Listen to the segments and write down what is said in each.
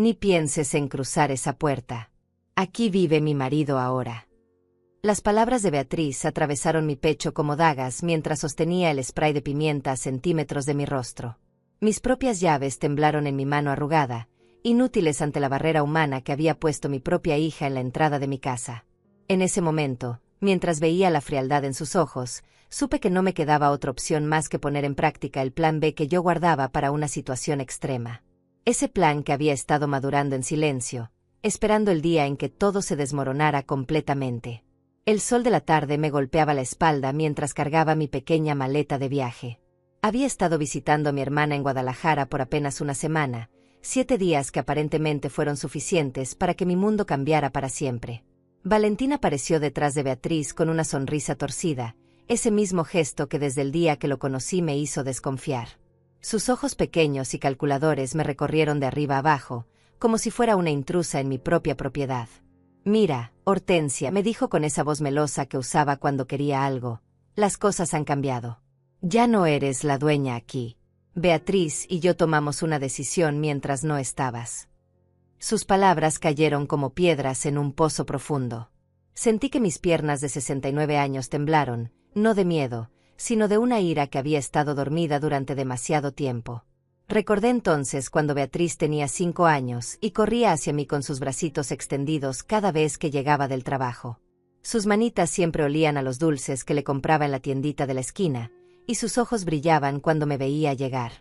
Ni pienses en cruzar esa puerta. Aquí vive mi marido ahora. Las palabras de Beatriz atravesaron mi pecho como dagas mientras sostenía el spray de pimienta a centímetros de mi rostro. Mis propias llaves temblaron en mi mano arrugada, inútiles ante la barrera humana que había puesto mi propia hija en la entrada de mi casa. En ese momento, mientras veía la frialdad en sus ojos, supe que no me quedaba otra opción más que poner en práctica el plan B que yo guardaba para una situación extrema. Ese plan que había estado madurando en silencio, esperando el día en que todo se desmoronara completamente. El sol de la tarde me golpeaba la espalda mientras cargaba mi pequeña maleta de viaje. Había estado visitando a mi hermana en Guadalajara por apenas una semana, 7 días que aparentemente fueron suficientes para que mi mundo cambiara para siempre. Valentín apareció detrás de Beatriz con una sonrisa torcida, ese mismo gesto que desde el día que lo conocí me hizo desconfiar. Sus ojos pequeños y calculadores me recorrieron de arriba abajo, como si fuera una intrusa en mi propia propiedad. «Mira, Hortensia», me dijo con esa voz melosa que usaba cuando quería algo, «las cosas han cambiado. Ya no eres la dueña aquí. Beatriz y yo tomamos una decisión mientras no estabas». Sus palabras cayeron como piedras en un pozo profundo. Sentí que mis piernas de 69 años temblaron, no de miedo, sino de una ira que había estado dormida durante demasiado tiempo. Recordé entonces cuando Beatriz tenía 5 años y corría hacia mí con sus bracitos extendidos cada vez que llegaba del trabajo. Sus manitas siempre olían a los dulces que le compraba en la tiendita de la esquina, y sus ojos brillaban cuando me veía llegar.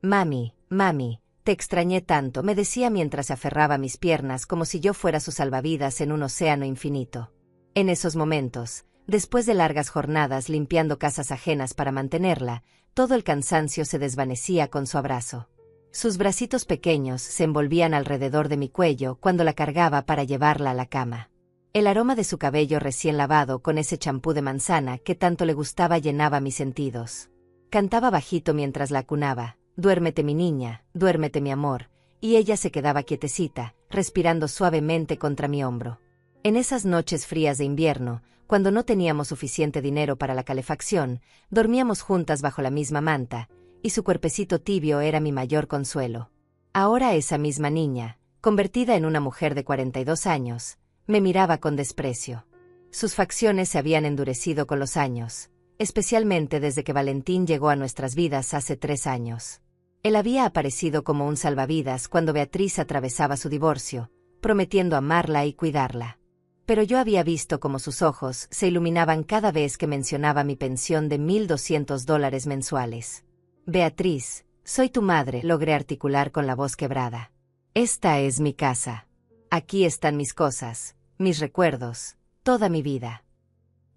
«Mami, mami, te extrañé tanto», me decía mientras aferraba mis piernas como si yo fuera su salvavidas en un océano infinito. En esos momentos, después de largas jornadas limpiando casas ajenas para mantenerla, todo el cansancio se desvanecía con su abrazo. Sus bracitos pequeños se envolvían alrededor de mi cuello cuando la cargaba para llevarla a la cama. El aroma de su cabello recién lavado con ese champú de manzana que tanto le gustaba llenaba mis sentidos. Cantaba bajito mientras la acunaba: «Duérmete mi niña, duérmete mi amor», y ella se quedaba quietecita, respirando suavemente contra mi hombro. En esas noches frías de invierno, cuando no teníamos suficiente dinero para la calefacción, dormíamos juntas bajo la misma manta, y su cuerpecito tibio era mi mayor consuelo. Ahora esa misma niña, convertida en una mujer de 42 años, me miraba con desprecio. Sus facciones se habían endurecido con los años, especialmente desde que Valentín llegó a nuestras vidas hace 3 años. Él había aparecido como un salvavidas cuando Beatriz atravesaba su divorcio, prometiendo amarla y cuidarla. Pero yo había visto cómo sus ojos se iluminaban cada vez que mencionaba mi pensión de $1,200 mensuales. «Beatriz, soy tu madre», logré articular con la voz quebrada. «Esta es mi casa. Aquí están mis cosas, mis recuerdos, toda mi vida».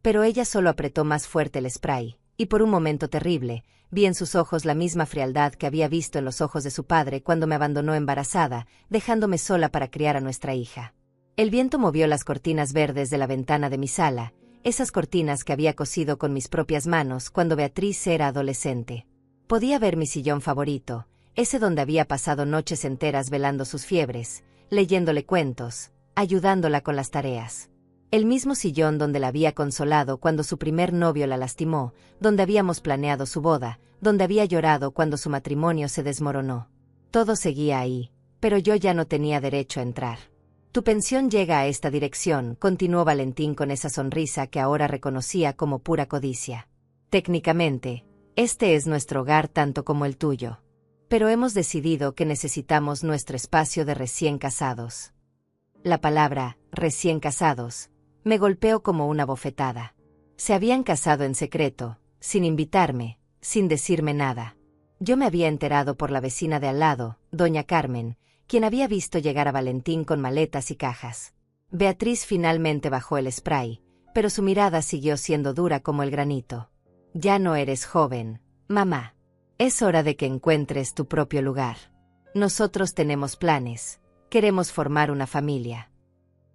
Pero ella solo apretó más fuerte el spray, y por un momento terrible, vi en sus ojos la misma frialdad que había visto en los ojos de su padre cuando me abandonó embarazada, dejándome sola para criar a nuestra hija. El viento movió las cortinas verdes de la ventana de mi sala, esas cortinas que había cosido con mis propias manos cuando Beatriz era adolescente. Podía ver mi sillón favorito, ese donde había pasado noches enteras velando sus fiebres, leyéndole cuentos, ayudándola con las tareas. El mismo sillón donde la había consolado cuando su primer novio la lastimó, donde habíamos planeado su boda, donde había llorado cuando su matrimonio se desmoronó. Todo seguía ahí, pero yo ya no tenía derecho a entrar. «Tu pensión llega a esta dirección», continuó Valentín con esa sonrisa que ahora reconocía como pura codicia. «Técnicamente, este es nuestro hogar tanto como el tuyo. Pero hemos decidido que necesitamos nuestro espacio de recién casados». La palabra «recién casados» me golpeó como una bofetada. Se habían casado en secreto, sin invitarme, sin decirme nada. Yo me había enterado por la vecina de al lado, doña Carmen, quien había visto llegar a Valentín con maletas y cajas. Beatriz finalmente bajó el spray, pero su mirada siguió siendo dura como el granito. «Ya no eres joven, mamá. Es hora de que encuentres tu propio lugar. Nosotros tenemos planes, queremos formar una familia».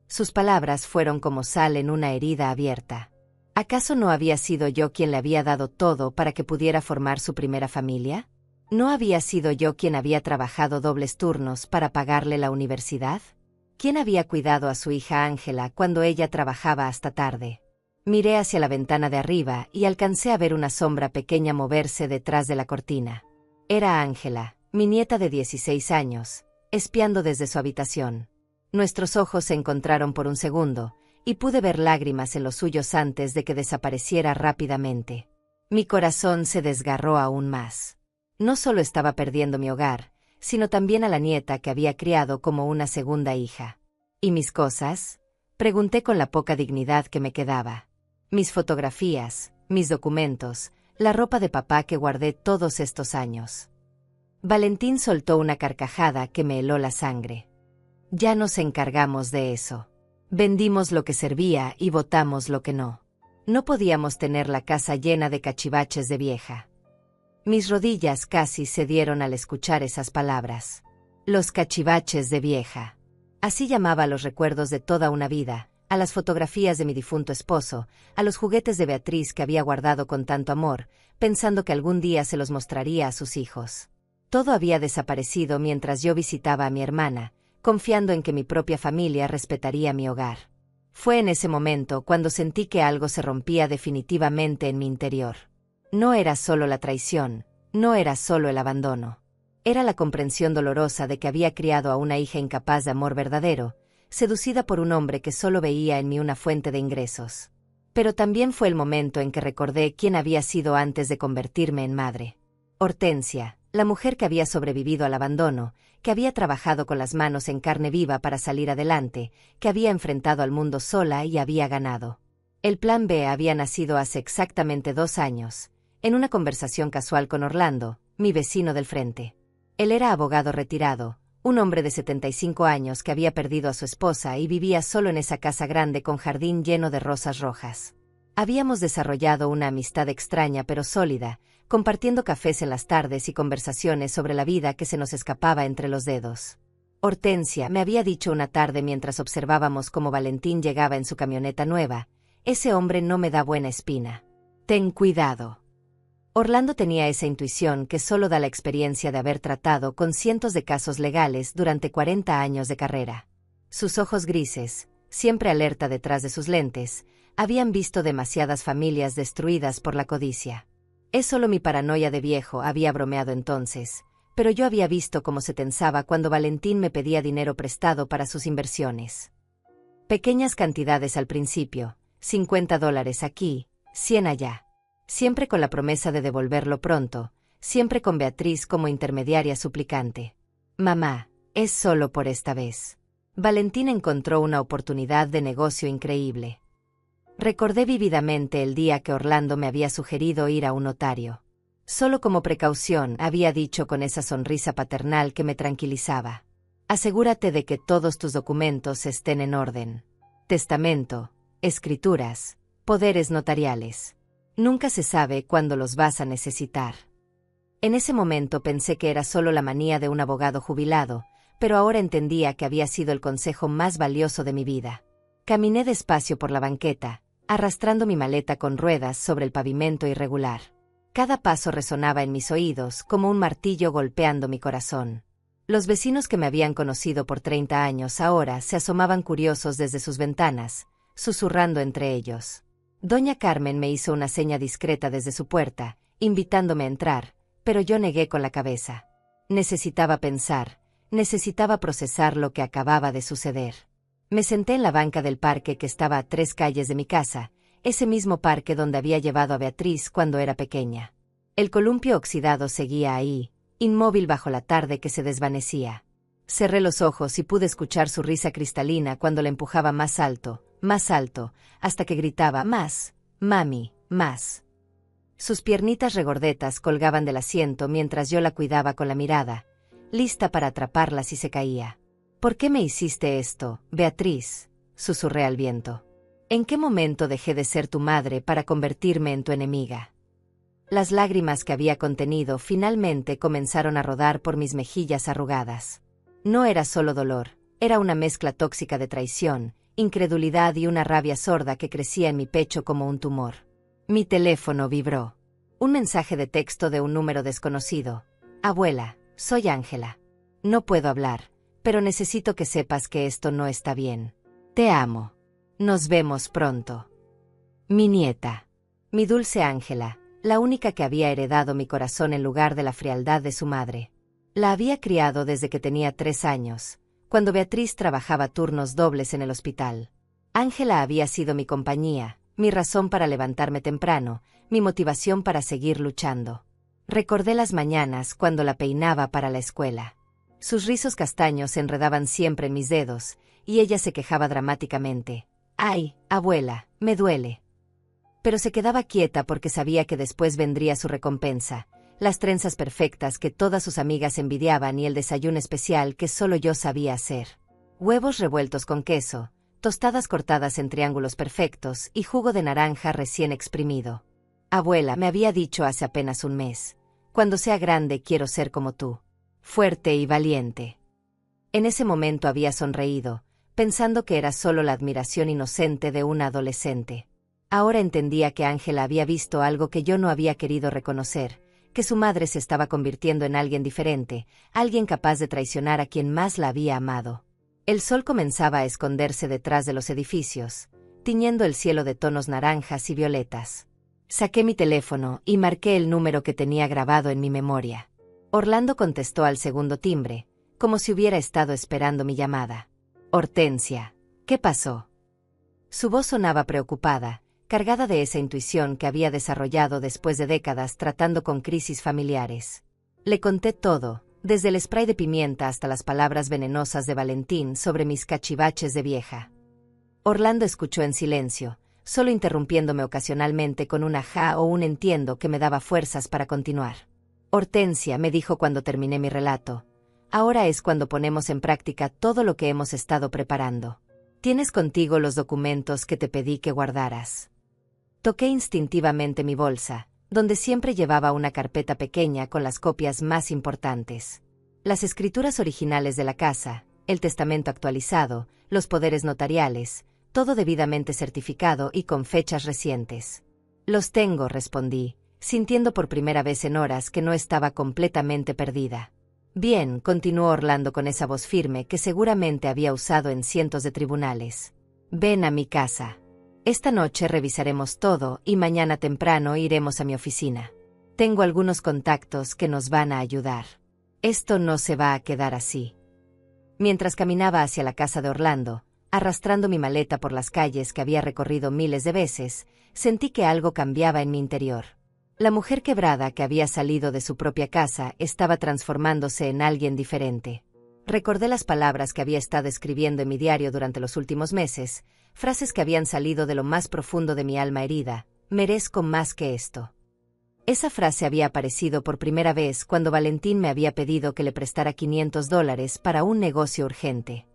Sus palabras fueron como sal en una herida abierta. ¿Acaso no había sido yo quien le había dado todo para que pudiera formar su primera familia? ¿No había sido yo quien había trabajado dobles turnos para pagarle la universidad? ¿Quién había cuidado a su hija Ángela cuando ella trabajaba hasta tarde? Miré hacia la ventana de arriba y alcancé a ver una sombra pequeña moverse detrás de la cortina. Era Ángela, mi nieta de 16 años, espiando desde su habitación. Nuestros ojos se encontraron por un segundo, y pude ver lágrimas en los suyos antes de que desapareciera rápidamente. Mi corazón se desgarró aún más. No solo estaba perdiendo mi hogar, sino también a la nieta que había criado como una segunda hija. ¿Y mis cosas? Pregunté con la poca dignidad que me quedaba. Mis fotografías, mis documentos, la ropa de papá que guardé todos estos años. Valentín soltó una carcajada que me heló la sangre. Ya nos encargamos de eso. Vendimos lo que servía y botamos lo que no. No podíamos tener la casa llena de cachivaches de vieja. Mis rodillas casi cedieron al escuchar esas palabras. Los cachivaches de vieja. Así llamaba a los recuerdos de toda una vida, a las fotografías de mi difunto esposo, a los juguetes de Beatriz que había guardado con tanto amor, pensando que algún día se los mostraría a sus hijos. Todo había desaparecido mientras yo visitaba a mi hermana, confiando en que mi propia familia respetaría mi hogar. Fue en ese momento cuando sentí que algo se rompía definitivamente en mi interior. No era solo la traición, no era solo el abandono. Era la comprensión dolorosa de que había criado a una hija incapaz de amor verdadero, seducida por un hombre que solo veía en mí una fuente de ingresos. Pero también fue el momento en que recordé quién había sido antes de convertirme en madre. Hortensia, la mujer que había sobrevivido al abandono, que había trabajado con las manos en carne viva para salir adelante, que había enfrentado al mundo sola y había ganado. El plan B había nacido hace exactamente 2 años, en una conversación casual con Orlando, mi vecino del frente. Él era abogado retirado, un hombre de 75 años que había perdido a su esposa y vivía solo en esa casa grande con jardín lleno de rosas rojas. Habíamos desarrollado una amistad extraña pero sólida, compartiendo cafés en las tardes y conversaciones sobre la vida que se nos escapaba entre los dedos. Hortensia me había dicho una tarde mientras observábamos cómo Valentín llegaba en su camioneta nueva: ese hombre no me da buena espina. Ten cuidado. Orlando tenía esa intuición que solo da la experiencia de haber tratado con cientos de casos legales durante 40 años de carrera. Sus ojos grises, siempre alerta detrás de sus lentes, habían visto demasiadas familias destruidas por la codicia. Es solo mi paranoia de viejo, había bromeado entonces, pero yo había visto cómo se tensaba cuando Valentín me pedía dinero prestado para sus inversiones. Pequeñas cantidades al principio, $50 aquí, 100 allá. Siempre con la promesa de devolverlo pronto, siempre con Beatriz como intermediaria suplicante. Mamá, es solo por esta vez. Valentín encontró una oportunidad de negocio increíble. Recordé vívidamente el día que Orlando me había sugerido ir a un notario. Solo como precaución, había dicho con esa sonrisa paternal que me tranquilizaba: asegúrate de que todos tus documentos estén en orden. Testamento, escrituras, poderes notariales. Nunca se sabe cuándo los vas a necesitar. En ese momento pensé que era solo la manía de un abogado jubilado, pero ahora entendía que había sido el consejo más valioso de mi vida. Caminé despacio por la banqueta, arrastrando mi maleta con ruedas sobre el pavimento irregular. Cada paso resonaba en mis oídos como un martillo golpeando mi corazón. Los vecinos que me habían conocido por 30 años ahora se asomaban curiosos desde sus ventanas, susurrando entre ellos. Doña Carmen me hizo una seña discreta desde su puerta, invitándome a entrar, pero yo negué con la cabeza. Necesitaba pensar, necesitaba procesar lo que acababa de suceder. Me senté en la banca del parque que estaba a 3 calles de mi casa, ese mismo parque donde había llevado a Beatriz cuando era pequeña. El columpio oxidado seguía ahí, inmóvil bajo la tarde que se desvanecía. Cerré los ojos y pude escuchar su risa cristalina cuando la empujaba más alto, hasta que gritaba: más, mami, más. Sus piernitas regordetas colgaban del asiento mientras yo la cuidaba con la mirada, lista para atraparla si se caía. ¿Por qué me hiciste esto, Beatriz?, susurré al viento. ¿En qué momento dejé de ser tu madre para convertirme en tu enemiga? Las lágrimas que había contenido finalmente comenzaron a rodar por mis mejillas arrugadas. No era solo dolor, era una mezcla tóxica de traición, incredulidad y una rabia sorda que crecía en mi pecho como un tumor. Mi teléfono vibró. Un mensaje de texto de un número desconocido. Abuela, soy Ángela. No puedo hablar, pero necesito que sepas que esto no está bien. Te amo. Nos vemos pronto. Mi nieta. Mi dulce Ángela, la única que había heredado mi corazón en lugar de la frialdad de su madre. La había criado desde que tenía 3 años, cuando Beatriz trabajaba turnos dobles en el hospital. Ángela había sido mi compañía, mi razón para levantarme temprano, mi motivación para seguir luchando. Recordé las mañanas cuando la peinaba para la escuela. Sus rizos castaños se enredaban siempre en mis dedos, y ella se quejaba dramáticamente. «Ay, abuela, me duele». Pero se quedaba quieta porque sabía que después vendría su recompensa, las trenzas perfectas que todas sus amigas envidiaban y el desayuno especial que solo yo sabía hacer. Huevos revueltos con queso, tostadas cortadas en triángulos perfectos y jugo de naranja recién exprimido. Abuela me había dicho hace apenas un mes, cuando sea grande quiero ser como tú, fuerte y valiente. En ese momento había sonreído, pensando que era solo la admiración inocente de una adolescente. Ahora entendía que Ángela había visto algo que yo no había querido reconocer, que su madre se estaba convirtiendo en alguien diferente, alguien capaz de traicionar a quien más la había amado. El sol comenzaba a esconderse detrás de los edificios, tiñendo el cielo de tonos naranjas y violetas. Saqué mi teléfono y marqué el número que tenía grabado en mi memoria. Orlando contestó al segundo timbre, como si hubiera estado esperando mi llamada. «Hortensia, ¿qué pasó?». Su voz sonaba preocupada, cargada de esa intuición que había desarrollado después de décadas tratando con crisis familiares. Le conté todo, desde el spray de pimienta hasta las palabras venenosas de Valentín sobre mis cachivaches de vieja. Orlando escuchó en silencio, solo interrumpiéndome ocasionalmente con un ajá o un entiendo que me daba fuerzas para continuar. «Hortensia», me dijo cuando terminé mi relato, «ahora es cuando ponemos en práctica todo lo que hemos estado preparando. Tienes contigo los documentos que te pedí que guardaras». Toqué instintivamente mi bolsa, donde siempre llevaba una carpeta pequeña con las copias más importantes. Las escrituras originales de la casa, el testamento actualizado, los poderes notariales, todo debidamente certificado y con fechas recientes. «Los tengo», respondí, sintiendo por primera vez en horas que no estaba completamente perdida. «Bien», continuó Orlando con esa voz firme que seguramente había usado en cientos de tribunales. «Ven a mi casa. Esta noche revisaremos todo y mañana temprano iremos a mi oficina. Tengo algunos contactos que nos van a ayudar. Esto no se va a quedar así». Mientras caminaba hacia la casa de Orlando, arrastrando mi maleta por las calles que había recorrido miles de veces, sentí que algo cambiaba en mi interior. La mujer quebrada que había salido de su propia casa estaba transformándose en alguien diferente. Recordé las palabras que había estado escribiendo en mi diario durante los últimos meses, frases que habían salido de lo más profundo de mi alma herida: «Merezco más que esto». Esa frase había aparecido por primera vez cuando Valentín me había pedido que le prestara $500 para un negocio urgente.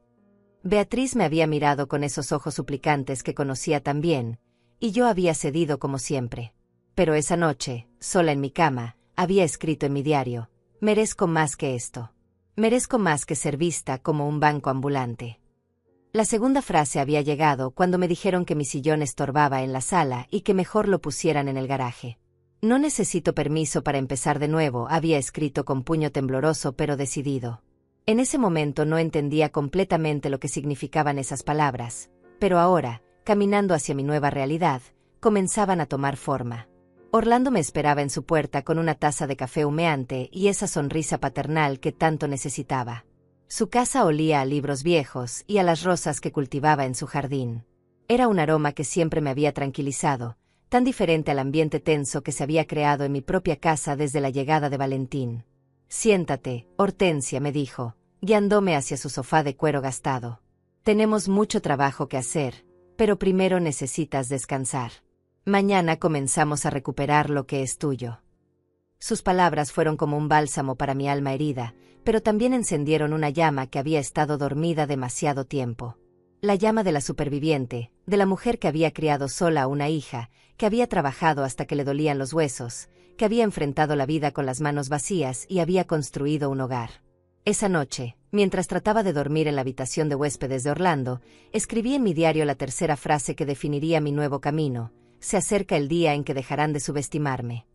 Beatriz me había mirado con esos ojos suplicantes que conocía tan bien, y yo había cedido como siempre. Pero esa noche, sola en mi cama, había escrito en mi diario: «Merezco más que esto. Merezco más que ser vista como un banco ambulante». La segunda frase había llegado cuando me dijeron que mi sillón estorbaba en la sala y que mejor lo pusieran en el garaje. «No necesito permiso para empezar de nuevo», había escrito con puño tembloroso pero decidido. En ese momento no entendía completamente lo que significaban esas palabras, pero ahora, caminando hacia mi nueva realidad, comenzaban a tomar forma. Orlando me esperaba en su puerta con una taza de café humeante y esa sonrisa paternal que tanto necesitaba. Su casa olía a libros viejos y a las rosas que cultivaba en su jardín. Era un aroma que siempre me había tranquilizado, tan diferente al ambiente tenso que se había creado en mi propia casa desde la llegada de Valentín. «Siéntate, Hortensia», me dijo, guiándome hacia su sofá de cuero gastado. «Tenemos mucho trabajo que hacer, pero primero necesitas descansar. Mañana comenzamos a recuperar lo que es tuyo». Sus palabras fueron como un bálsamo para mi alma herida, pero también encendieron una llama que había estado dormida demasiado tiempo. La llama de la superviviente, de la mujer que había criado sola a una hija, que había trabajado hasta que le dolían los huesos, que había enfrentado la vida con las manos vacías y había construido un hogar. Esa noche, mientras trataba de dormir en la habitación de huéspedes de Orlando, escribí en mi diario la tercera frase que definiría mi nuevo camino: «Se acerca el día en que dejarán de subestimarme».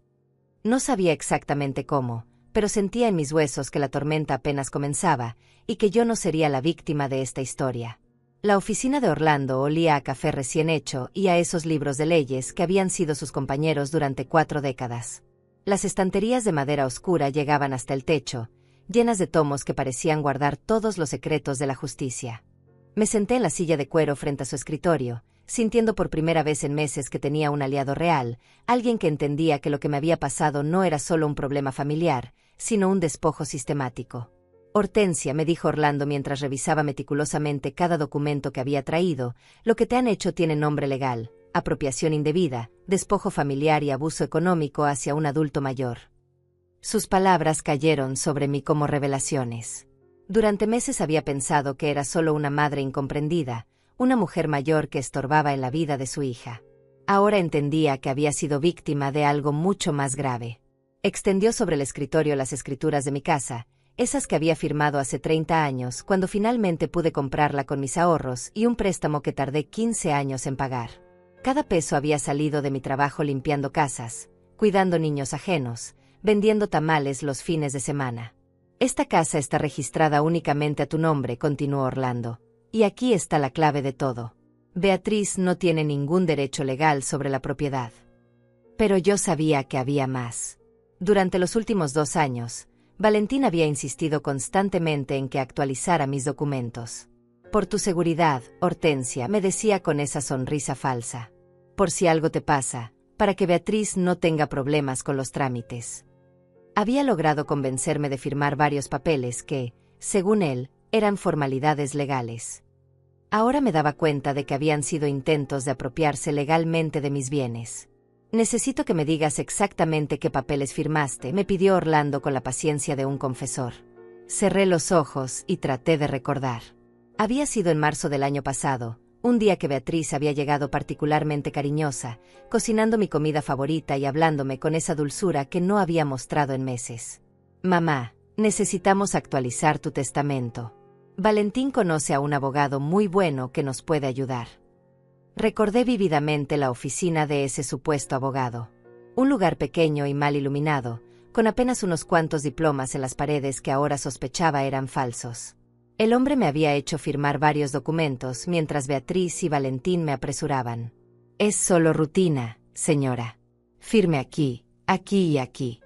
No sabía exactamente cómo, pero sentía en mis huesos que la tormenta apenas comenzaba, y que yo no sería la víctima de esta historia. La oficina de Orlando olía a café recién hecho y a esos libros de leyes que habían sido sus compañeros durante 4 décadas. Las estanterías de madera oscura llegaban hasta el techo, llenas de tomos que parecían guardar todos los secretos de la justicia. Me senté en la silla de cuero frente a su escritorio, sintiendo por primera vez en meses que tenía un aliado real, alguien que entendía que lo que me había pasado no era solo un problema familiar, sino un despojo sistemático. Hortensia, me dijo Orlando mientras revisaba meticulosamente cada documento que había traído, lo que te han hecho tiene nombre legal: apropiación indebida, despojo familiar y abuso económico hacia un adulto mayor. Sus palabras cayeron sobre mí como revelaciones. Durante meses había pensado que era solo una madre incomprendida, una mujer mayor que estorbaba en la vida de su hija. Ahora entendía que había sido víctima de algo mucho más grave. Extendió sobre el escritorio las escrituras de mi casa, esas que había firmado hace 30 años, cuando finalmente pude comprarla con mis ahorros y un préstamo que tardé 15 años en pagar. Cada peso había salido de mi trabajo limpiando casas, cuidando niños ajenos, vendiendo tamales los fines de semana. Esta casa está registrada únicamente a tu nombre, continuó Orlando. Y aquí está la clave de todo. Beatriz no tiene ningún derecho legal sobre la propiedad. Pero yo sabía que había más. Durante los últimos 2 años, Valentín había insistido constantemente en que actualizara mis documentos. Por tu seguridad, Hortensia, me decía con esa sonrisa falsa. Por si algo te pasa, para que Beatriz no tenga problemas con los trámites. Había logrado convencerme de firmar varios papeles que, según él, eran formalidades legales. Ahora me daba cuenta de que habían sido intentos de apropiarse legalmente de mis bienes. Necesito que me digas exactamente qué papeles firmaste, me pidió Orlando con la paciencia de un confesor. Cerré los ojos y traté de recordar. Había sido en marzo del año pasado, un día que Beatriz había llegado particularmente cariñosa, cocinando mi comida favorita y hablándome con esa dulzura que no había mostrado en meses. Mamá, necesitamos actualizar tu testamento. Valentín conoce a un abogado muy bueno que nos puede ayudar. Recordé vívidamente la oficina de ese supuesto abogado. Un lugar pequeño y mal iluminado, con apenas unos cuantos diplomas en las paredes que ahora sospechaba eran falsos. El hombre me había hecho firmar varios documentos mientras Beatriz y Valentín me apresuraban. Es solo rutina, señora. Firme aquí, aquí y aquí.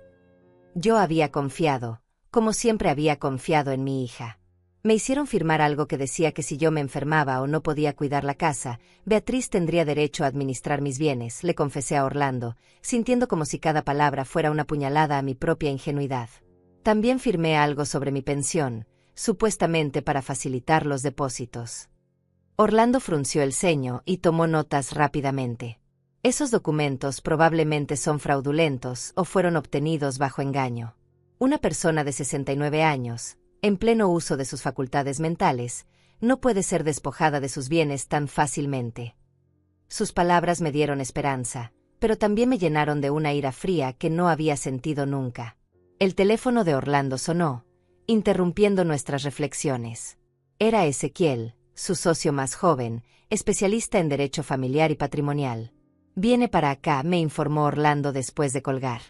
Yo había confiado, como siempre había confiado en mi hija. Me hicieron firmar algo que decía que si yo me enfermaba o no podía cuidar la casa, Beatriz tendría derecho a administrar mis bienes, le confesé a Orlando, sintiendo como si cada palabra fuera una puñalada a mi propia ingenuidad. También firmé algo sobre mi pensión, supuestamente para facilitar los depósitos. Orlando frunció el ceño y tomó notas rápidamente. Esos documentos probablemente son fraudulentos o fueron obtenidos bajo engaño. Una persona de 69 años, en pleno uso de sus facultades mentales, no puede ser despojada de sus bienes tan fácilmente. Sus palabras me dieron esperanza, pero también me llenaron de una ira fría que no había sentido nunca. El teléfono de Orlando sonó, interrumpiendo nuestras reflexiones. Era Ezequiel, su socio más joven, especialista en derecho familiar y patrimonial. Viene para acá, me informó Orlando después de colgar.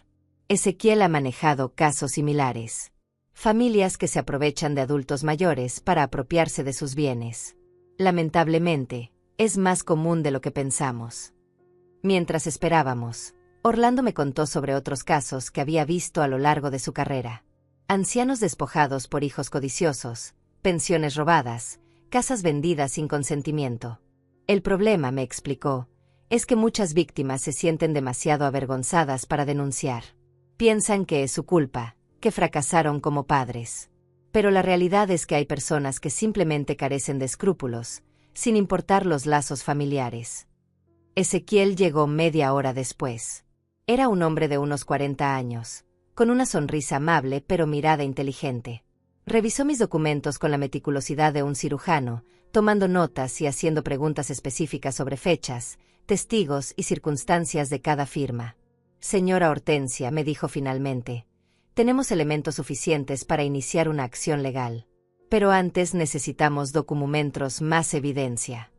Ezequiel ha manejado casos similares. Familias que se aprovechan de adultos mayores para apropiarse de sus bienes. Lamentablemente, es más común de lo que pensamos. Mientras esperábamos, Orlando me contó sobre otros casos que había visto a lo largo de su carrera. Ancianos despojados por hijos codiciosos, pensiones robadas, casas vendidas sin consentimiento. El problema, me explicó, es que muchas víctimas se sienten demasiado avergonzadas para denunciar. Piensan que es su culpa, que fracasaron como padres. Pero la realidad es que hay personas que simplemente carecen de escrúpulos, sin importar los lazos familiares. Ezequiel llegó media hora después. Era un hombre de unos 40 años, con una sonrisa amable pero mirada inteligente. Revisó mis documentos con la meticulosidad de un cirujano, tomando notas y haciendo preguntas específicas sobre fechas, testigos y circunstancias de cada firma. Señora Hortensia, me dijo finalmente, tenemos elementos suficientes para iniciar una acción legal. Pero antes necesitamos documentos, más evidencia.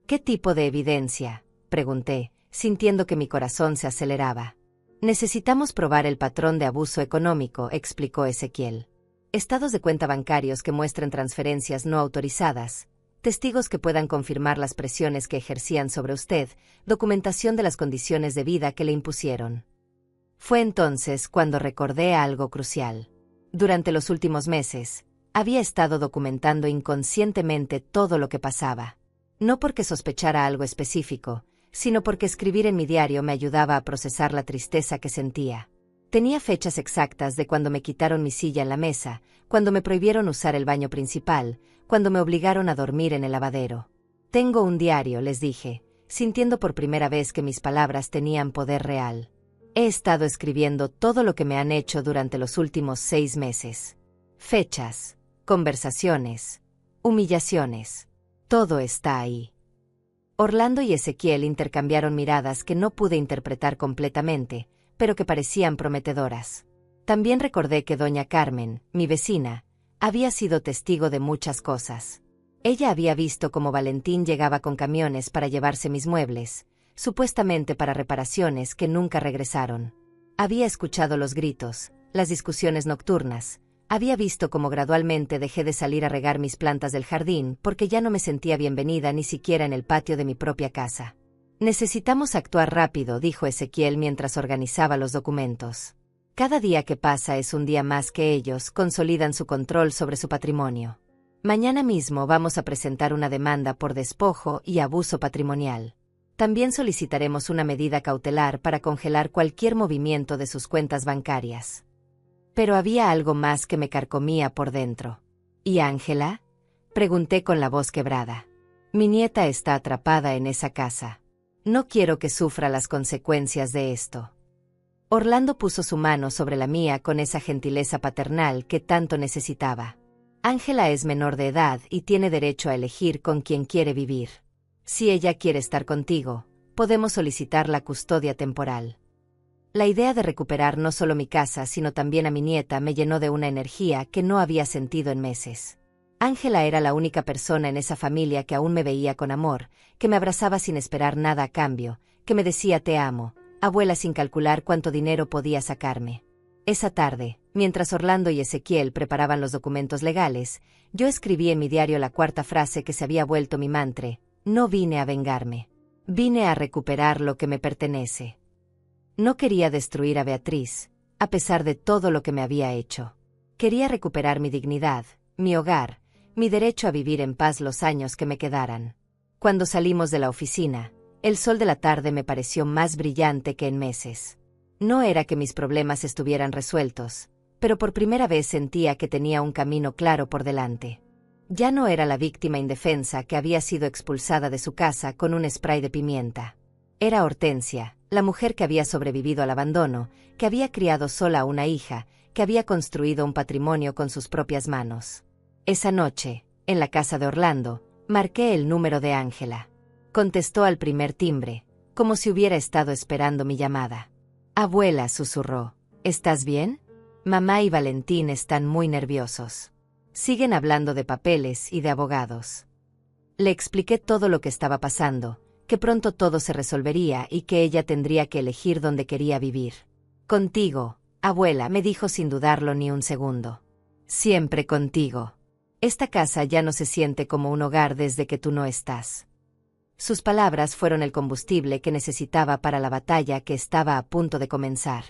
¿Qué tipo de evidencia?, pregunté, sintiendo que mi corazón se aceleraba. Necesitamos probar el patrón de abuso económico, explicó Ezequiel. Estados de cuenta bancarios que muestren transferencias no autorizadas, testigos que puedan confirmar las presiones que ejercían sobre usted, documentación de las condiciones de vida que le impusieron. Fue entonces cuando recordé algo crucial. Durante los últimos meses, había estado documentando inconscientemente todo lo que pasaba. No porque sospechara algo específico, sino porque escribir en mi diario me ayudaba a procesar la tristeza que sentía. Tenía fechas exactas de cuando me quitaron mi silla en la mesa, cuando me prohibieron usar el baño principal, cuando me obligaron a dormir en el lavadero. Tengo un diario, les dije, sintiendo por primera vez que mis palabras tenían poder real. He estado escribiendo todo lo que me han hecho durante los últimos 6 meses. Fechas, conversaciones, humillaciones. Todo está ahí. Orlando y Ezequiel intercambiaron miradas que no pude interpretar completamente, pero que parecían prometedoras. También recordé que doña Carmen, mi vecina, había sido testigo de muchas cosas. Ella había visto cómo Valentín llegaba con camiones para llevarse mis muebles, supuestamente para reparaciones que nunca regresaron. Había escuchado los gritos, las discusiones nocturnas. Había visto cómo gradualmente dejé de salir a regar mis plantas del jardín porque ya no me sentía bienvenida ni siquiera en el patio de mi propia casa. Necesitamos actuar rápido, dijo Ezequiel mientras organizaba los documentos. Cada día que pasa es un día más que ellos consolidan su control sobre su patrimonio. Mañana mismo vamos a presentar una demanda por despojo y abuso patrimonial. También solicitaremos una medida cautelar para congelar cualquier movimiento de sus cuentas bancarias. Pero había algo más que me carcomía por dentro. ¿Y Ángela? Pregunté con la voz quebrada. Mi nieta está atrapada en esa casa. No quiero que sufra las consecuencias de esto. Orlando puso su mano sobre la mía con esa gentileza paternal que tanto necesitaba. Ángela es menor de edad y tiene derecho a elegir con quién quiere vivir. Si ella quiere estar contigo, podemos solicitar la custodia temporal. La idea de recuperar no solo mi casa, sino también a mi nieta me llenó de una energía que no había sentido en meses. Ángela era la única persona en esa familia que aún me veía con amor, que me abrazaba sin esperar nada a cambio, que me decía te amo, abuela sin calcular cuánto dinero podía sacarme. Esa tarde, mientras Orlando y Ezequiel preparaban los documentos legales, yo escribí en mi diario la cuarta frase que se había vuelto mi mantra: no vine a vengarme. Vine a recuperar lo que me pertenece. No quería destruir a Beatriz, a pesar de todo lo que me había hecho. Quería recuperar mi dignidad, mi hogar, mi derecho a vivir en paz los años que me quedaran. Cuando salimos de la oficina, el sol de la tarde me pareció más brillante que en meses. No era que mis problemas estuvieran resueltos, pero por primera vez sentía que tenía un camino claro por delante. Ya no era la víctima indefensa que había sido expulsada de su casa con un spray de pimienta. Era Hortensia, la mujer que había sobrevivido al abandono, que había criado sola a una hija, que había construido un patrimonio con sus propias manos. Esa noche, en la casa de Orlando, marqué el número de Ángela. Contestó al primer timbre, como si hubiera estado esperando mi llamada. Abuela, susurró, ¿estás bien? Mamá y Valentín están muy nerviosos. Siguen hablando de papeles y de abogados. Le expliqué todo lo que estaba pasando, que pronto todo se resolvería y que ella tendría que elegir dónde quería vivir. Contigo, abuela, me dijo sin dudarlo ni un segundo. Siempre contigo. Esta casa ya no se siente como un hogar desde que tú no estás. Sus palabras fueron el combustible que necesitaba para la batalla que estaba a punto de comenzar.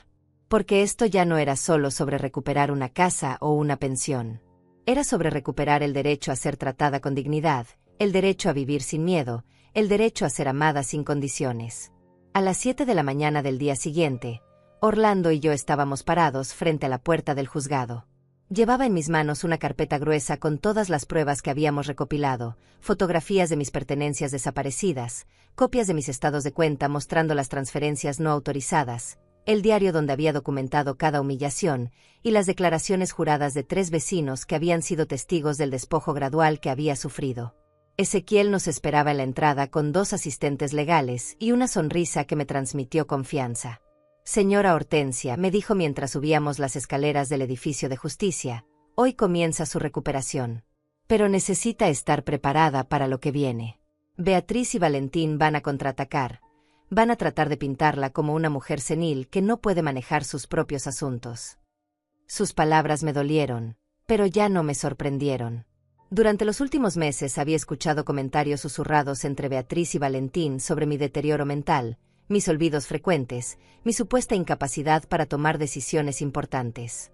Porque esto ya no era solo sobre recuperar una casa o una pensión. Era sobre recuperar el derecho a ser tratada con dignidad, el derecho a vivir sin miedo, el derecho a ser amada sin condiciones. A las 7 de la mañana del día siguiente, Orlando y yo estábamos parados frente a la puerta del juzgado. Llevaba en mis manos una carpeta gruesa con todas las pruebas que habíamos recopilado, fotografías de mis pertenencias desaparecidas, copias de mis estados de cuenta mostrando las transferencias no autorizadas, el diario donde había documentado cada humillación, y las declaraciones juradas de 3 vecinos que habían sido testigos del despojo gradual que había sufrido. Ezequiel nos esperaba en la entrada con 2 asistentes legales y una sonrisa que me transmitió confianza. Señora Hortensia, me dijo mientras subíamos las escaleras del edificio de justicia, hoy comienza su recuperación. Pero necesita estar preparada para lo que viene. Beatriz y Valentín van a contraatacar. Van a tratar de pintarla como una mujer senil que no puede manejar sus propios asuntos. Sus palabras me dolieron, pero ya no me sorprendieron. Durante los últimos meses había escuchado comentarios susurrados entre Beatriz y Valentín sobre mi deterioro mental, mis olvidos frecuentes, mi supuesta incapacidad para tomar decisiones importantes.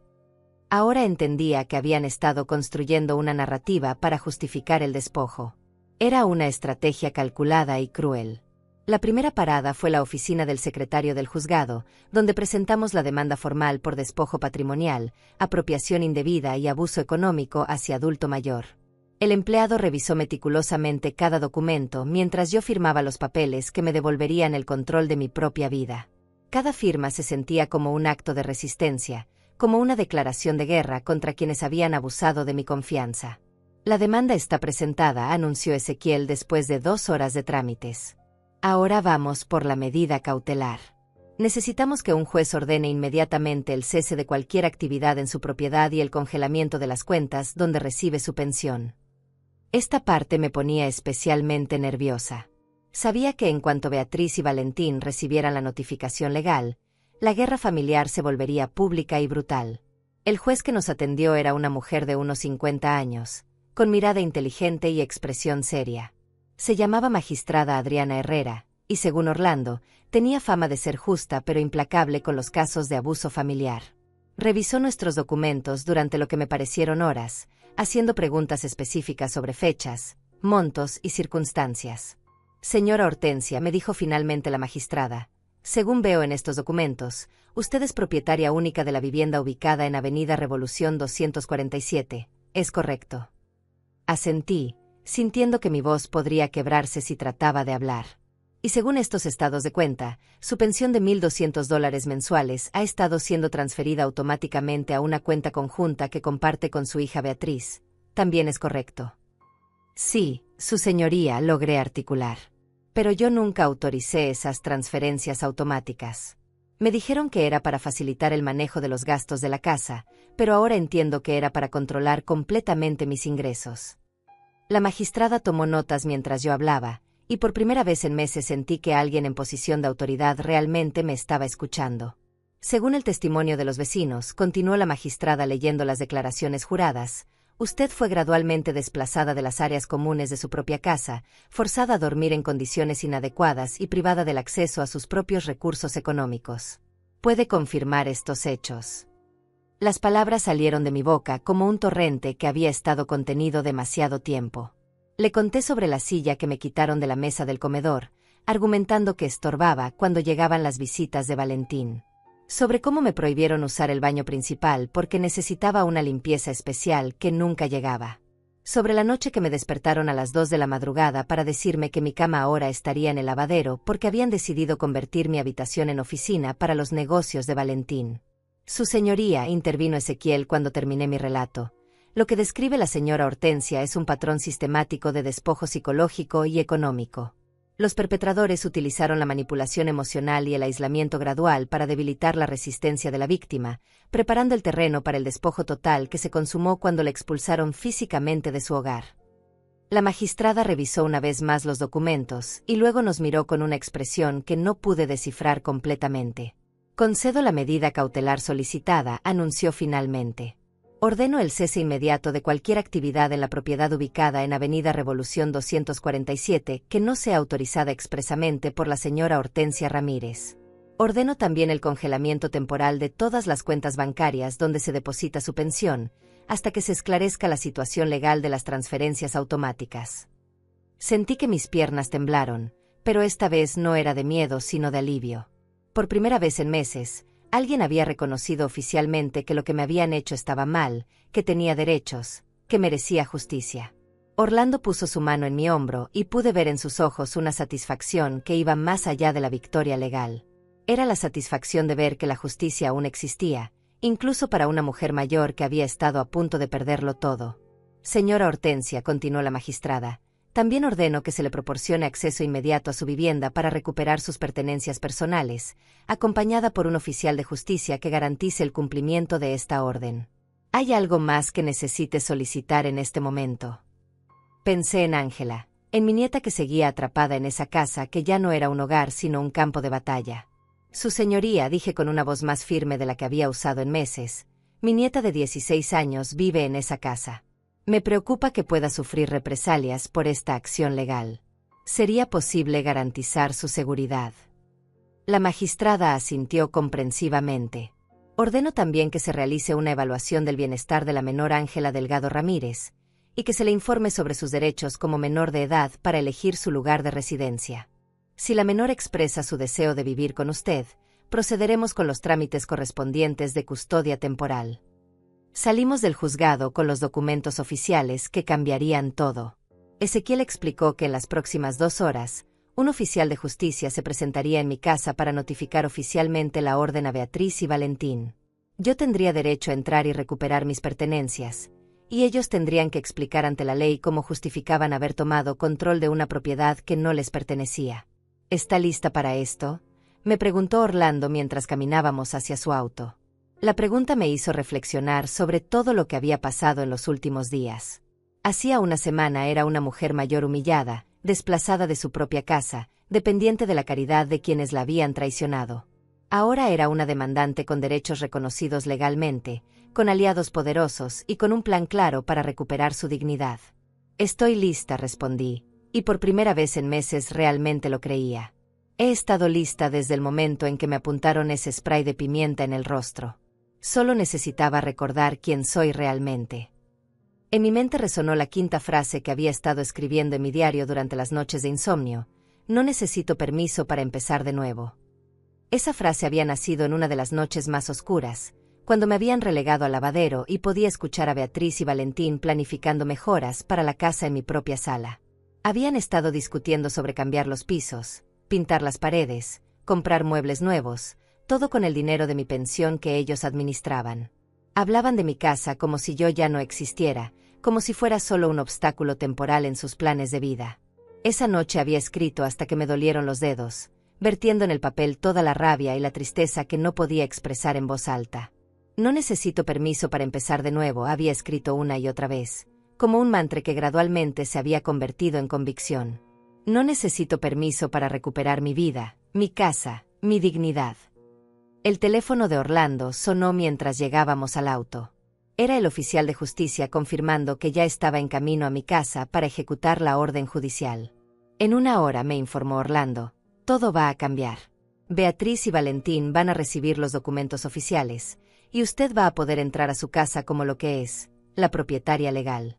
Ahora entendía que habían estado construyendo una narrativa para justificar el despojo. Era una estrategia calculada y cruel. La primera parada fue la oficina del secretario del juzgado, donde presentamos la demanda formal por despojo patrimonial, apropiación indebida y abuso económico hacia adulto mayor. El empleado revisó meticulosamente cada documento mientras yo firmaba los papeles que me devolverían el control de mi propia vida. Cada firma se sentía como un acto de resistencia, como una declaración de guerra contra quienes habían abusado de mi confianza. La demanda está presentada, anunció Ezequiel después de 2 horas de trámites. Ahora vamos por la medida cautelar. Necesitamos que un juez ordene inmediatamente el cese de cualquier actividad en su propiedad y el congelamiento de las cuentas donde recibe su pensión. Esta parte me ponía especialmente nerviosa. Sabía que en cuanto Beatriz y Valentín recibieran la notificación legal, la guerra familiar se volvería pública y brutal. El juez que nos atendió era una mujer de unos 50 años, con mirada inteligente y expresión seria. Se llamaba magistrada Adriana Herrera, y según Orlando, tenía fama de ser justa pero implacable con los casos de abuso familiar. Revisó nuestros documentos durante lo que me parecieron horas, haciendo preguntas específicas sobre fechas, montos y circunstancias. Señora Hortensia, me dijo finalmente la magistrada, según veo en estos documentos, usted es propietaria única de la vivienda ubicada en Avenida Revolución 247, ¿es correcto? Asentí, sintiendo que mi voz podría quebrarse si trataba de hablar. Y según estos estados de cuenta, su pensión de $1,200 mensuales ha estado siendo transferida automáticamente a una cuenta conjunta que comparte con su hija Beatriz. ¿También es correcto? Sí, su señoría, logré articular. Pero yo nunca autoricé esas transferencias automáticas. Me dijeron que era para facilitar el manejo de los gastos de la casa, pero ahora entiendo que era para controlar completamente mis ingresos. La magistrada tomó notas mientras yo hablaba, y por primera vez en meses sentí que alguien en posición de autoridad realmente me estaba escuchando. Según el testimonio de los vecinos, continuó la magistrada leyendo las declaraciones juradas, usted fue gradualmente desplazada de las áreas comunes de su propia casa, forzada a dormir en condiciones inadecuadas y privada del acceso a sus propios recursos económicos. ¿Puede confirmar estos hechos? Las palabras salieron de mi boca como un torrente que había estado contenido demasiado tiempo. Le conté sobre la silla que me quitaron de la mesa del comedor, argumentando que estorbaba cuando llegaban las visitas de Valentín. Sobre cómo me prohibieron usar el baño principal porque necesitaba una limpieza especial que nunca llegaba. Sobre la noche que me despertaron a las 2 de la madrugada para decirme que mi cama ahora estaría en el lavadero porque habían decidido convertir mi habitación en oficina para los negocios de Valentín. Su señoría, intervino Ezequiel cuando terminé mi relato. Lo que describe la señora Hortensia es un patrón sistemático de despojo psicológico y económico. Los perpetradores utilizaron la manipulación emocional y el aislamiento gradual para debilitar la resistencia de la víctima, preparando el terreno para el despojo total que se consumó cuando la expulsaron físicamente de su hogar. La magistrada revisó una vez más los documentos y luego nos miró con una expresión que no pude descifrar completamente. Concedo la medida cautelar solicitada, anunció finalmente. Ordeno el cese inmediato de cualquier actividad en la propiedad ubicada en Avenida Revolución 247 que no sea autorizada expresamente por la señora Hortensia Ramírez. Ordeno también el congelamiento temporal de todas las cuentas bancarias donde se deposita su pensión, hasta que se esclarezca la situación legal de las transferencias automáticas. Sentí que mis piernas temblaron, pero esta vez no era de miedo sino de alivio. Por primera vez en meses, alguien había reconocido oficialmente que lo que me habían hecho estaba mal, que tenía derechos, que merecía justicia. Orlando puso su mano en mi hombro y pude ver en sus ojos una satisfacción que iba más allá de la victoria legal. Era la satisfacción de ver que la justicia aún existía, incluso para una mujer mayor que había estado a punto de perderlo todo. Señora Hortensia, continuó la magistrada, también ordeno que se le proporcione acceso inmediato a su vivienda para recuperar sus pertenencias personales, acompañada por un oficial de justicia que garantice el cumplimiento de esta orden. ¿Hay algo más que necesite solicitar en este momento? Pensé en Ángela, en mi nieta que seguía atrapada en esa casa que ya no era un hogar sino un campo de batalla. Su señoría, dije con una voz más firme de la que había usado en meses, mi nieta de 16 años vive en esa casa. Me preocupa que pueda sufrir represalias por esta acción legal. ¿Sería posible garantizar su seguridad? La magistrada asintió comprensivamente. Ordeno también que se realice una evaluación del bienestar de la menor Ángela Delgado Ramírez, y que se le informe sobre sus derechos como menor de edad para elegir su lugar de residencia. Si la menor expresa su deseo de vivir con usted, procederemos con los trámites correspondientes de custodia temporal. Salimos del juzgado con los documentos oficiales que cambiarían todo. Ezequiel explicó que en las próximas 2 horas, un oficial de justicia se presentaría en mi casa para notificar oficialmente la orden a Beatriz y Valentín. Yo tendría derecho a entrar y recuperar mis pertenencias, y ellos tendrían que explicar ante la ley cómo justificaban haber tomado control de una propiedad que no les pertenecía. ¿Está lista para esto?, me preguntó Orlando mientras caminábamos hacia su auto. La pregunta me hizo reflexionar sobre todo lo que había pasado en los últimos días. Hacía una semana era una mujer mayor humillada, desplazada de su propia casa, dependiente de la caridad de quienes la habían traicionado. Ahora era una demandante con derechos reconocidos legalmente, con aliados poderosos y con un plan claro para recuperar su dignidad. Estoy lista, respondí, y por primera vez en meses realmente lo creía. He estado lista desde el momento en que me apuntaron ese spray de pimienta en el rostro. Solo necesitaba recordar quién soy realmente. En mi mente resonó la 5ª frase que había estado escribiendo en mi diario durante las noches de insomnio: no necesito permiso para empezar de nuevo. Esa frase había nacido en una de las noches más oscuras, cuando me habían relegado al lavadero y podía escuchar a Beatriz y Valentín planificando mejoras para la casa en mi propia sala. Habían estado discutiendo sobre cambiar los pisos, pintar las paredes, comprar muebles nuevos, todo con el dinero de mi pensión que ellos administraban. Hablaban de mi casa como si yo ya no existiera, como si fuera solo un obstáculo temporal en sus planes de vida. Esa noche había escrito hasta que me dolieron los dedos, vertiendo en el papel toda la rabia y la tristeza que no podía expresar en voz alta. No necesito permiso para empezar de nuevo, había escrito una y otra vez, como un mantra que gradualmente se había convertido en convicción. No necesito permiso para recuperar mi vida, mi casa, mi dignidad. El teléfono de Orlando sonó mientras llegábamos al auto. Era el oficial de justicia confirmando que ya estaba en camino a mi casa para ejecutar la orden judicial. En 1 hora, me informó Orlando, todo va a cambiar. Beatriz y Valentín van a recibir los documentos oficiales, y usted va a poder entrar a su casa como lo que es, la propietaria legal.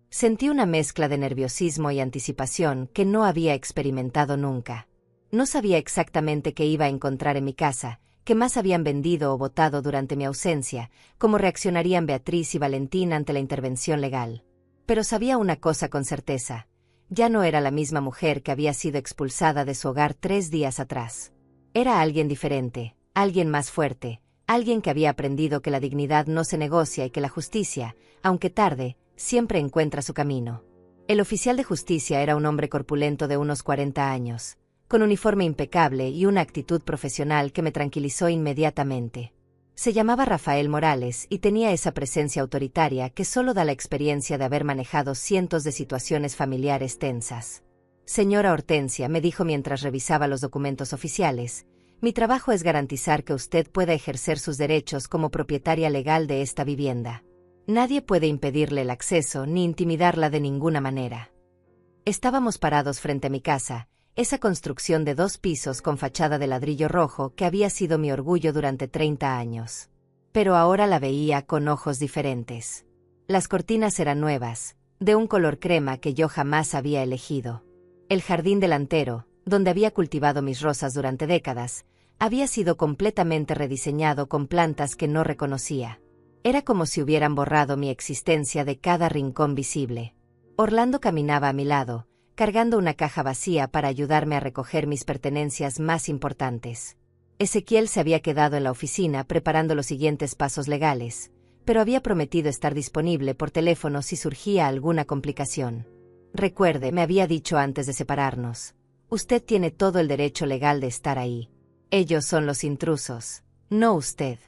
Sentí una mezcla de nerviosismo y anticipación que no había experimentado nunca. No sabía exactamente qué iba a encontrar en mi casa, qué más habían vendido o botado durante mi ausencia, cómo reaccionarían Beatriz y Valentín ante la intervención legal. Pero sabía una cosa con certeza: ya no era la misma mujer que había sido expulsada de su hogar 3 días atrás. Era alguien diferente, alguien más fuerte, alguien que había aprendido que la dignidad no se negocia y que la justicia, aunque tarde, siempre encuentra su camino. El oficial de justicia era un hombre corpulento de unos 40 años, con uniforme impecable y una actitud profesional que me tranquilizó inmediatamente. Se llamaba Rafael Morales y tenía esa presencia autoritaria que solo da la experiencia de haber manejado cientos de situaciones familiares tensas. Señora Hortensia, me dijo mientras revisaba los documentos oficiales, mi trabajo es garantizar que usted pueda ejercer sus derechos como propietaria legal de esta vivienda. Nadie puede impedirle el acceso ni intimidarla de ninguna manera. Estábamos parados frente a mi casa, esa construcción de 2 pisos con fachada de ladrillo rojo que había sido mi orgullo durante 30 años. Pero ahora la veía con ojos diferentes. Las cortinas eran nuevas, de un color crema que yo jamás había elegido. El jardín delantero, donde había cultivado mis rosas durante décadas, había sido completamente rediseñado con plantas que no reconocía. Era como si hubieran borrado mi existencia de cada rincón visible. Orlando caminaba a mi lado, cargando una caja vacía para ayudarme a recoger mis pertenencias más importantes. Ezequiel se había quedado en la oficina preparando los siguientes pasos legales, pero había prometido estar disponible por teléfono si surgía alguna complicación. Recuerde, me había dicho antes de separarnos, usted tiene todo el derecho legal de estar ahí. Ellos son los intrusos, no usted.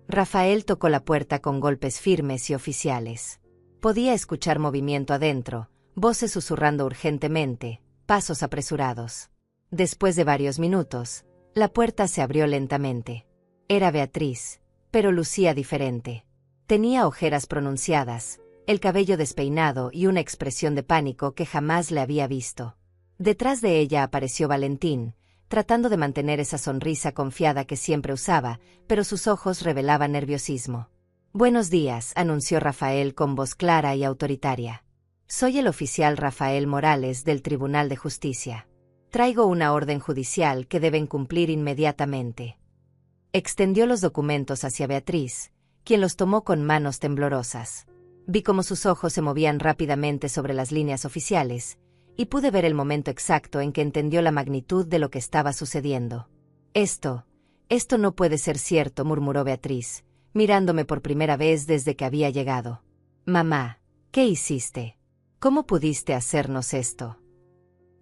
Rafael tocó la puerta con golpes firmes y oficiales. Podía escuchar movimiento adentro, voces susurrando urgentemente, pasos apresurados. Después de varios minutos, la puerta se abrió lentamente. Era Beatriz, pero lucía diferente. Tenía ojeras pronunciadas, el cabello despeinado y una expresión de pánico que jamás le había visto. Detrás de ella apareció Valentín, tratando de mantener esa sonrisa confiada que siempre usaba, pero sus ojos revelaban nerviosismo. «Buenos días», anunció Rafael con voz clara y autoritaria. «Soy el oficial Rafael Morales del Tribunal de Justicia. Traigo una orden judicial que deben cumplir inmediatamente». Extendió los documentos hacia Beatriz, quien los tomó con manos temblorosas. Vi cómo sus ojos se movían rápidamente sobre las líneas oficiales, y pude ver el momento exacto en que entendió la magnitud de lo que estaba sucediendo. Esto no puede ser cierto», murmuró Beatriz, mirándome por primera vez desde que había llegado. «Mamá, ¿qué hiciste? ¿Cómo pudiste hacernos esto?».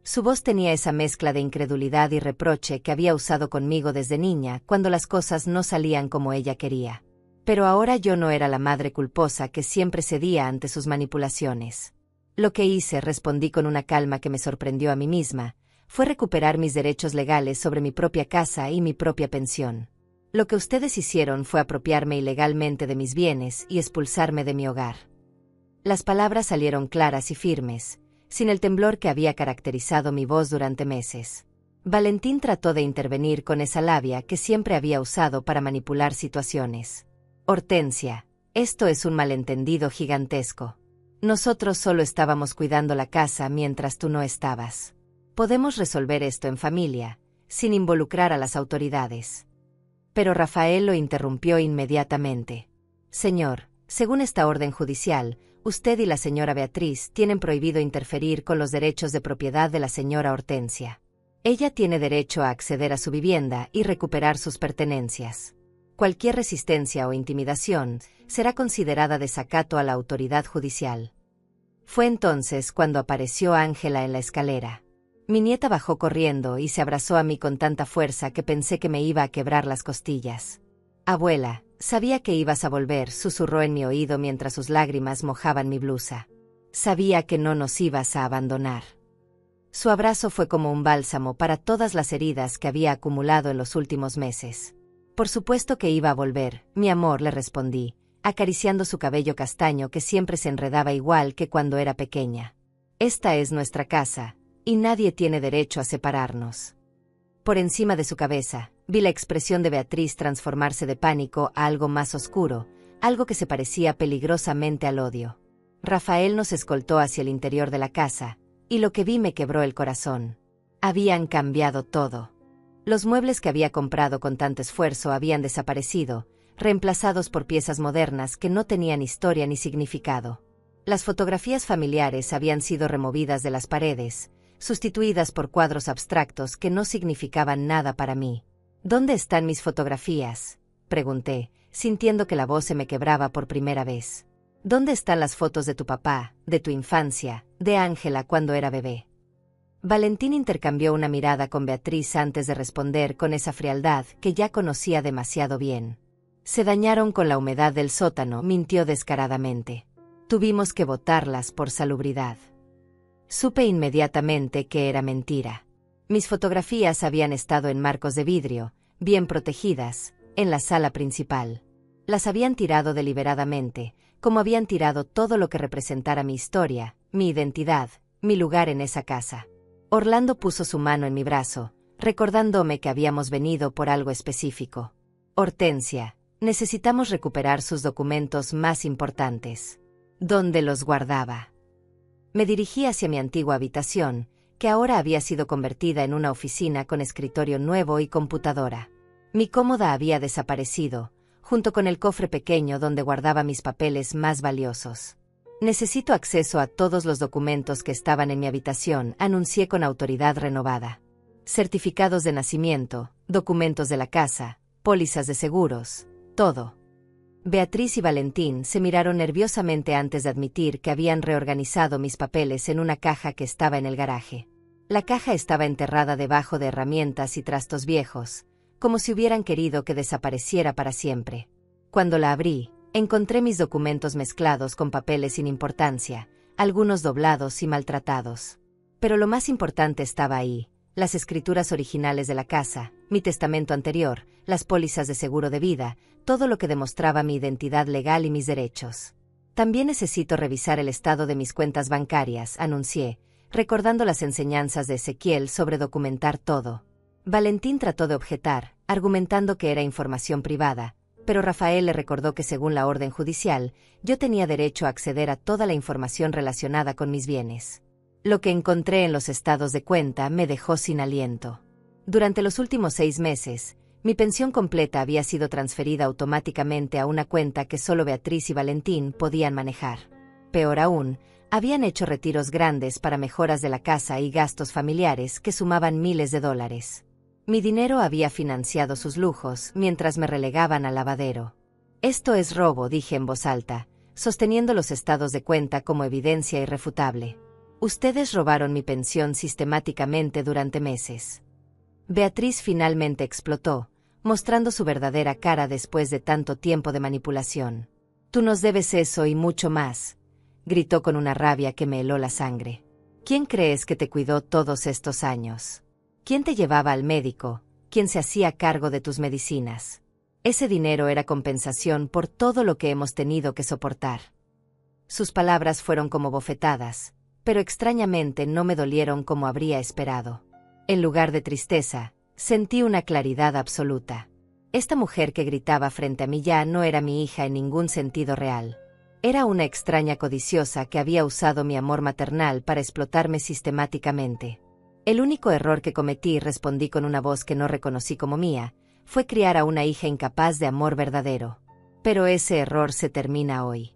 Su voz tenía esa mezcla de incredulidad y reproche que había usado conmigo desde niña cuando las cosas no salían como ella quería. Pero ahora yo no era la madre culposa que siempre cedía ante sus manipulaciones. «Lo que hice», respondí con una calma que me sorprendió a mí misma, «fue recuperar mis derechos legales sobre mi propia casa y mi propia pensión. Lo que ustedes hicieron fue apropiarme ilegalmente de mis bienes y expulsarme de mi hogar». Las palabras salieron claras y firmes, sin el temblor que había caracterizado mi voz durante meses. Valentín trató de intervenir con esa labia que siempre había usado para manipular situaciones. «Hortensia, esto es un malentendido gigantesco. Nosotros solo estábamos cuidando la casa mientras tú no estabas. Podemos resolver esto en familia, sin involucrar a las autoridades». Pero Rafael lo interrumpió inmediatamente. «Señor, según esta orden judicial, usted y la señora Beatriz tienen prohibido interferir con los derechos de propiedad de la señora Hortensia. Ella tiene derecho a acceder a su vivienda y recuperar sus pertenencias. Cualquier resistencia o intimidación será considerada desacato a la autoridad judicial». Fue entonces cuando apareció Ángela en la escalera. Mi nieta bajó corriendo y se abrazó a mí con tanta fuerza que pensé que me iba a quebrar las costillas. «Abuela, sabía que ibas a volver», susurró en mi oído mientras sus lágrimas mojaban mi blusa. «Sabía que no nos ibas a abandonar». Su abrazo fue como un bálsamo para todas las heridas que había acumulado en los últimos meses. «Por supuesto que iba a volver, mi amor», le respondí, acariciando su cabello castaño que siempre se enredaba igual que cuando era pequeña. «Esta es nuestra casa, y nadie tiene derecho a separarnos». Por encima de su cabeza, vi la expresión de Beatriz transformarse de pánico a algo más oscuro, algo que se parecía peligrosamente al odio. Rafael nos escoltó hacia el interior de la casa, y lo que vi me quebró el corazón. Habían cambiado todo. Los muebles que había comprado con tanto esfuerzo habían desaparecido, reemplazados por piezas modernas que no tenían historia ni significado. Las fotografías familiares habían sido removidas de las paredes, sustituidas por cuadros abstractos que no significaban nada para mí. «¿Dónde están mis fotografías?», pregunté, sintiendo que la voz se me quebraba por primera vez. «¿Dónde están las fotos de tu papá, de tu infancia, de Ángela cuando era bebé?». Valentín intercambió una mirada con Beatriz antes de responder con esa frialdad que ya conocía demasiado bien. «Se dañaron con la humedad del sótano», mintió descaradamente. «Tuvimos que botarlas por salubridad». Supe inmediatamente que era mentira. Mis fotografías habían estado en marcos de vidrio, bien protegidas, en la sala principal. Las habían tirado deliberadamente, como habían tirado todo lo que representara mi historia, mi identidad, mi lugar en esa casa. Orlando puso su mano en mi brazo, recordándome que habíamos venido por algo específico. «Hortensia, necesitamos recuperar sus documentos más importantes». «¿Dónde los guardaba?». Me dirigí hacia mi antigua habitación, que ahora había sido convertida en una oficina con escritorio nuevo y computadora. Mi cómoda había desaparecido, junto con el cofre pequeño donde guardaba mis papeles más valiosos. «Necesito acceso a todos los documentos que estaban en mi habitación», anuncié con autoridad renovada. «Certificados de nacimiento, documentos de la casa, pólizas de seguros, todo». Beatriz y Valentín se miraron nerviosamente antes de admitir que habían reorganizado mis papeles en una caja que estaba en el garaje. La caja estaba enterrada debajo de herramientas y trastos viejos, como si hubieran querido que desapareciera para siempre. Cuando la abrí, encontré mis documentos mezclados con papeles sin importancia, algunos doblados y maltratados. Pero lo más importante estaba ahí: las escrituras originales de la casa, mi testamento anterior, las pólizas de seguro de vida, todo lo que demostraba mi identidad legal y mis derechos. «También necesito revisar el estado de mis cuentas bancarias», anuncié, recordando las enseñanzas de Ezequiel sobre documentar todo. Valentín trató de objetar, argumentando que era información privada, pero Rafael le recordó que según la orden judicial, yo tenía derecho a acceder a toda la información relacionada con mis bienes. Lo que encontré en los estados de cuenta me dejó sin aliento. Durante los últimos 6 meses, mi pensión completa había sido transferida automáticamente a una cuenta que solo Beatriz y Valentín podían manejar. Peor aún, habían hecho retiros grandes para mejoras de la casa y gastos familiares que sumaban miles de dólares. Mi dinero había financiado sus lujos mientras me relegaban al lavadero. Esto es robo, dije en voz alta, sosteniendo los estados de cuenta como evidencia irrefutable. Ustedes robaron mi pensión sistemáticamente durante meses. Beatriz finalmente explotó, mostrando su verdadera cara después de tanto tiempo de manipulación. Tú nos debes eso y mucho más, gritó con una rabia que me heló la sangre. ¿Quién crees que te cuidó todos estos años? ¿Quién te llevaba al médico? ¿Quién se hacía cargo de tus medicinas? Ese dinero era compensación por todo lo que hemos tenido que soportar. Sus palabras fueron como bofetadas, pero extrañamente no me dolieron como habría esperado. En lugar de tristeza, sentí una claridad absoluta. Esta mujer que gritaba frente a mí ya no era mi hija en ningún sentido real. Era una extraña codiciosa que había usado mi amor maternal para explotarme sistemáticamente. El único error que cometí, respondí con una voz que no reconocí como mía, fue criar a una hija incapaz de amor verdadero. Pero ese error se termina hoy.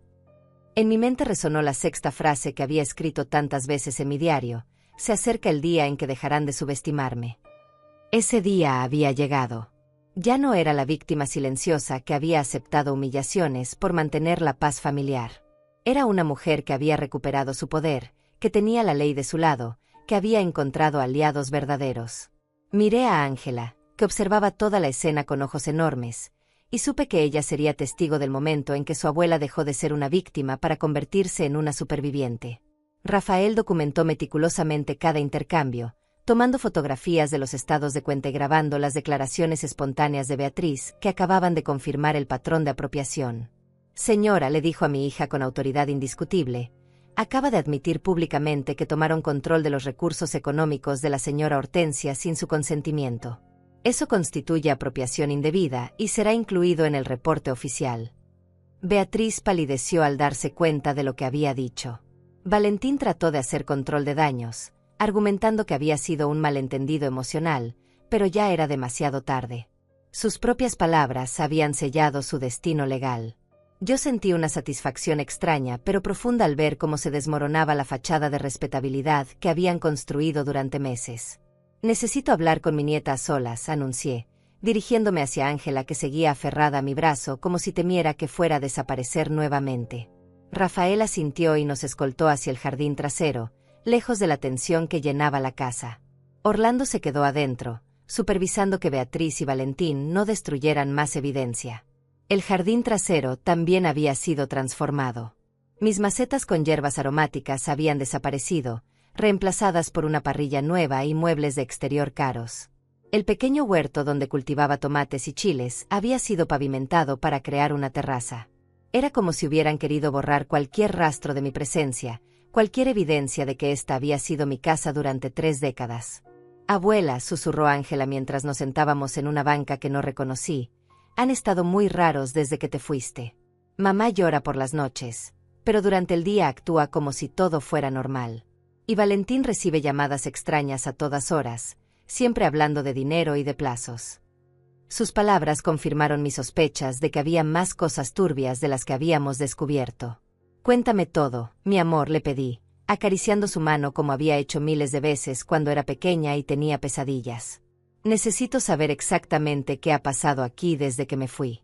En mi mente resonó la 6ª frase que había escrito tantas veces en mi diario: se acerca el día en que dejarán de subestimarme. Ese día había llegado. Ya no era la víctima silenciosa que había aceptado humillaciones por mantener la paz familiar. Era una mujer que había recuperado su poder, que tenía la ley de su lado, que había encontrado aliados verdaderos. Miré a Ángela, que observaba toda la escena con ojos enormes, y supe que ella sería testigo del momento en que su abuela dejó de ser una víctima para convertirse en una superviviente. Rafael documentó meticulosamente cada intercambio, tomando fotografías de los estados de cuenta y grabando las declaraciones espontáneas de Beatriz, que acababan de confirmar el patrón de apropiación. Señora, le dijo a mi hija con autoridad indiscutible, acaba de admitir públicamente que tomaron control de los recursos económicos de la señora Hortensia sin su consentimiento. Eso constituye apropiación indebida y será incluido en el reporte oficial. Beatriz palideció al darse cuenta de lo que había dicho. Valentín trató de hacer control de daños, argumentando que había sido un malentendido emocional, pero ya era demasiado tarde. Sus propias palabras habían sellado su destino legal. Yo sentí una satisfacción extraña pero profunda al ver cómo se desmoronaba la fachada de respetabilidad que habían construido durante meses. Necesito hablar con mi nieta a solas, anuncié, dirigiéndome hacia Ángela, que seguía aferrada a mi brazo como si temiera que fuera a desaparecer nuevamente. Rafael asintió y nos escoltó hacia el jardín trasero, lejos de la tensión que llenaba la casa. Orlando se quedó adentro, supervisando que Beatriz y Valentín no destruyeran más evidencia. El jardín trasero también había sido transformado. Mis macetas con hierbas aromáticas habían desaparecido, reemplazadas por una parrilla nueva y muebles de exterior caros. El pequeño huerto donde cultivaba tomates y chiles había sido pavimentado para crear una terraza. Era como si hubieran querido borrar cualquier rastro de mi presencia, cualquier evidencia de que esta había sido mi casa durante 3 décadas. Abuela, susurró Ángela mientras nos sentábamos en una banca que no reconocí, han estado muy raros desde que te fuiste. Mamá llora por las noches, pero durante el día actúa como si todo fuera normal. Y Valentín recibe llamadas extrañas a todas horas, siempre hablando de dinero y de plazos. Sus palabras confirmaron mis sospechas de que había más cosas turbias de las que habíamos descubierto. Cuéntame todo, mi amor, le pedí, acariciando su mano como había hecho miles de veces cuando era pequeña y tenía pesadillas. Necesito saber exactamente qué ha pasado aquí desde que me fui.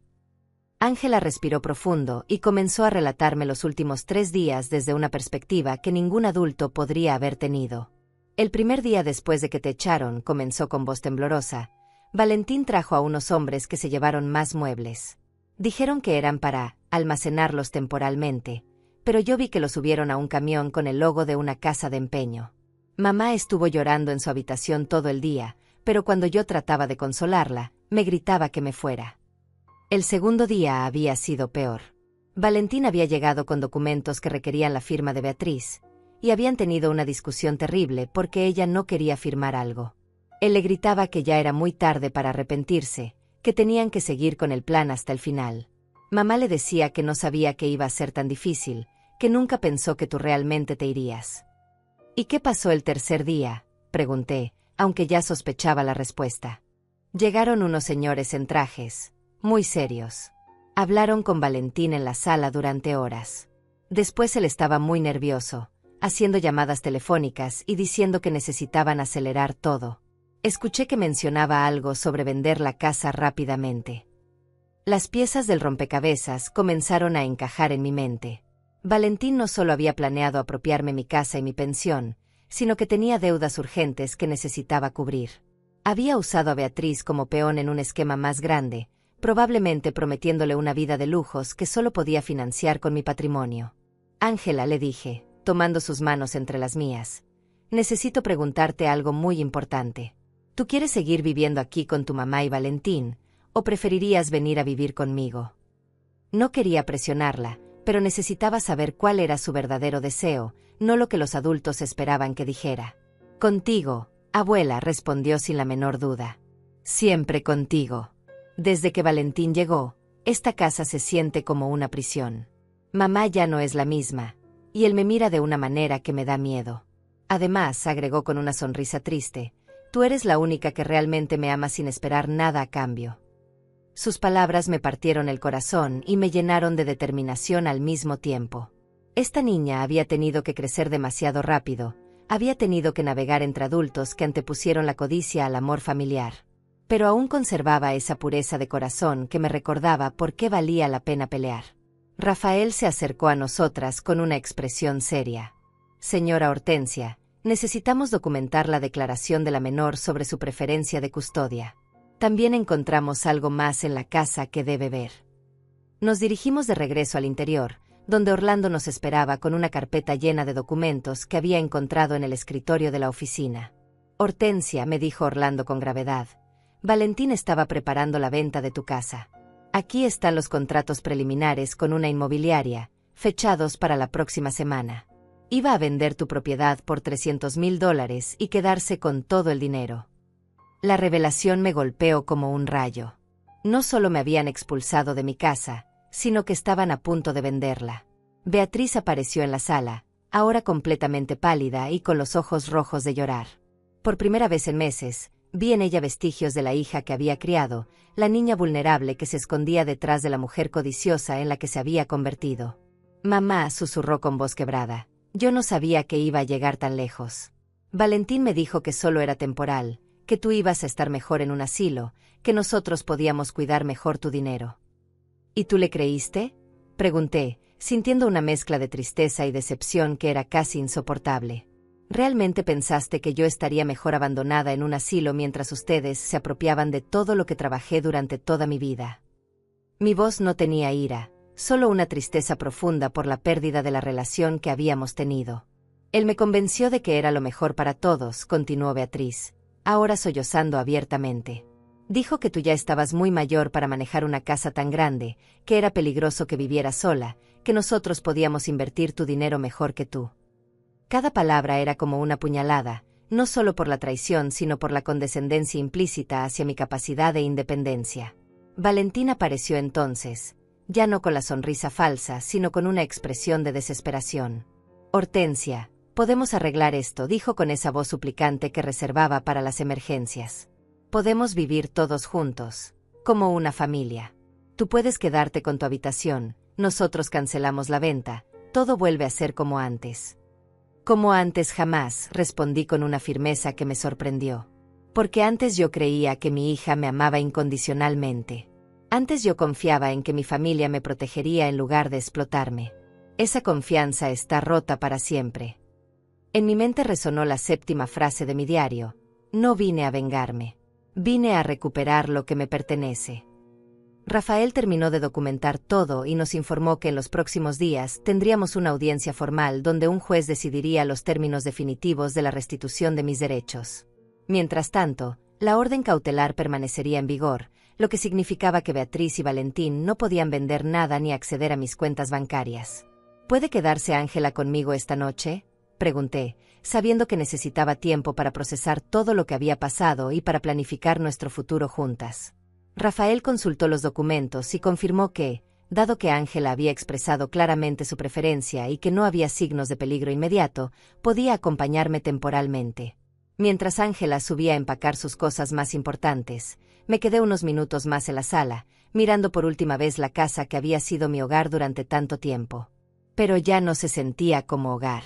Ángela respiró profundo y comenzó a relatarme los últimos 3 días desde una perspectiva que ningún adulto podría haber tenido. El primer día después de que te echaron, comenzó con voz temblorosa, Valentín trajo a unos hombres que se llevaron más muebles. Dijeron que eran para almacenarlos temporalmente, pero yo vi que los subieron a un camión con el logo de una casa de empeño. Mamá estuvo llorando en su habitación todo el día, pero cuando yo trataba de consolarla, me gritaba que me fuera. El segundo día había sido peor. Valentín había llegado con documentos que requerían la firma de Beatriz, y habían tenido una discusión terrible porque ella no quería firmar algo. Él le gritaba que ya era muy tarde para arrepentirse, que tenían que seguir con el plan hasta el final. Mamá le decía que no sabía que iba a ser tan difícil, que nunca pensó que tú realmente te irías. ¿Y qué pasó el tercer día?, pregunté, aunque ya sospechaba la respuesta. Llegaron unos señores en trajes, muy serios. Hablaron con Valentín en la sala durante horas. Después él estaba muy nervioso, haciendo llamadas telefónicas y diciendo que necesitaban acelerar todo. Escuché que mencionaba algo sobre vender la casa rápidamente. Las piezas del rompecabezas comenzaron a encajar en mi mente. Valentín no solo había planeado apropiarme mi casa y mi pensión, sino que tenía deudas urgentes que necesitaba cubrir. Había usado a Beatriz como peón en un esquema más grande, probablemente prometiéndole una vida de lujos que solo podía financiar con mi patrimonio. Ángela, le dije, tomando sus manos entre las mías, necesito preguntarte algo muy importante. ¿Tú quieres seguir viviendo aquí con tu mamá y Valentín, o preferirías venir a vivir conmigo? No quería presionarla, pero necesitaba saber cuál era su verdadero deseo, no lo que los adultos esperaban que dijera. Contigo, abuela, respondió sin la menor duda. Siempre contigo. Desde que Valentín llegó, esta casa se siente como una prisión. Mamá ya no es la misma, y él me mira de una manera que me da miedo. Además, agregó con una sonrisa triste, tú eres la única que realmente me ama sin esperar nada a cambio. Sus palabras me partieron el corazón y me llenaron de determinación al mismo tiempo. Esta niña había tenido que crecer demasiado rápido, había tenido que navegar entre adultos que antepusieron la codicia al amor familiar. Pero aún conservaba esa pureza de corazón que me recordaba por qué valía la pena pelear. Rafael se acercó a nosotras con una expresión seria. Señora Hortensia, necesitamos documentar la declaración de la menor sobre su preferencia de custodia. También encontramos algo más en la casa que debe ver. Nos dirigimos de regreso al interior, donde Orlando nos esperaba con una carpeta llena de documentos que había encontrado en el escritorio de la oficina. Hortensia, me dijo Orlando con gravedad, Valentín estaba preparando la venta de tu casa. Aquí están los contratos preliminares con una inmobiliaria, fechados para la próxima semana. Iba a vender tu propiedad por $300,000 y quedarse con todo el dinero. La revelación me golpeó como un rayo. No solo me habían expulsado de mi casa, sino que estaban a punto de venderla. Beatriz apareció en la sala, ahora completamente pálida y con los ojos rojos de llorar. Por primera vez en meses, vi en ella vestigios de la hija que había criado, la niña vulnerable que se escondía detrás de la mujer codiciosa en la que se había convertido. Mamá, susurró con voz quebrada, yo no sabía que iba a llegar tan lejos. Valentín me dijo que solo era temporal, que tú ibas a estar mejor en un asilo, que nosotros podíamos cuidar mejor tu dinero. ¿Y tú le creíste?, pregunté, sintiendo una mezcla de tristeza y decepción que era casi insoportable. ¿Realmente pensaste que yo estaría mejor abandonada en un asilo mientras ustedes se apropiaban de todo lo que trabajé durante toda mi vida? Mi voz no tenía ira, solo una tristeza profunda por la pérdida de la relación que habíamos tenido. Él me convenció de que era lo mejor para todos, continuó Beatriz, ahora sollozando abiertamente. Dijo que tú ya estabas muy mayor para manejar una casa tan grande, que era peligroso que vivieras sola, que nosotros podíamos invertir tu dinero mejor que tú. Cada palabra era como una puñalada, no solo por la traición sino por la condescendencia implícita hacia mi capacidad e independencia. Valentín apareció entonces, ya no con la sonrisa falsa, sino con una expresión de desesperación. Hortensia, podemos arreglar esto, dijo con esa voz suplicante que reservaba para las emergencias. Podemos vivir todos juntos, como una familia. Tú puedes quedarte con tu habitación, nosotros cancelamos la venta, todo vuelve a ser como antes. Como antes jamás, respondí con una firmeza que me sorprendió. Porque antes yo creía que mi hija me amaba incondicionalmente. Antes yo confiaba en que mi familia me protegería en lugar de explotarme. Esa confianza está rota para siempre. En mi mente resonó la séptima frase de mi diario. No vine a vengarme. Vine a recuperar lo que me pertenece. Rafael terminó de documentar todo y nos informó que en los próximos días tendríamos una audiencia formal donde un juez decidiría los términos definitivos de la restitución de mis derechos. Mientras tanto, la orden cautelar permanecería en vigor, lo que significaba que Beatriz y Valentín no podían vender nada ni acceder a mis cuentas bancarias. ¿Puede quedarse Ángela conmigo esta noche?, pregunté, sabiendo que necesitaba tiempo para procesar todo lo que había pasado y para planificar nuestro futuro juntas. Rafael consultó los documentos y confirmó que, dado que Ángela había expresado claramente su preferencia y que no había signos de peligro inmediato, podía acompañarme temporalmente. Mientras Ángela subía a empacar sus cosas más importantes, me quedé unos minutos más en la sala, mirando por última vez la casa que había sido mi hogar durante tanto tiempo. Pero ya no se sentía como hogar.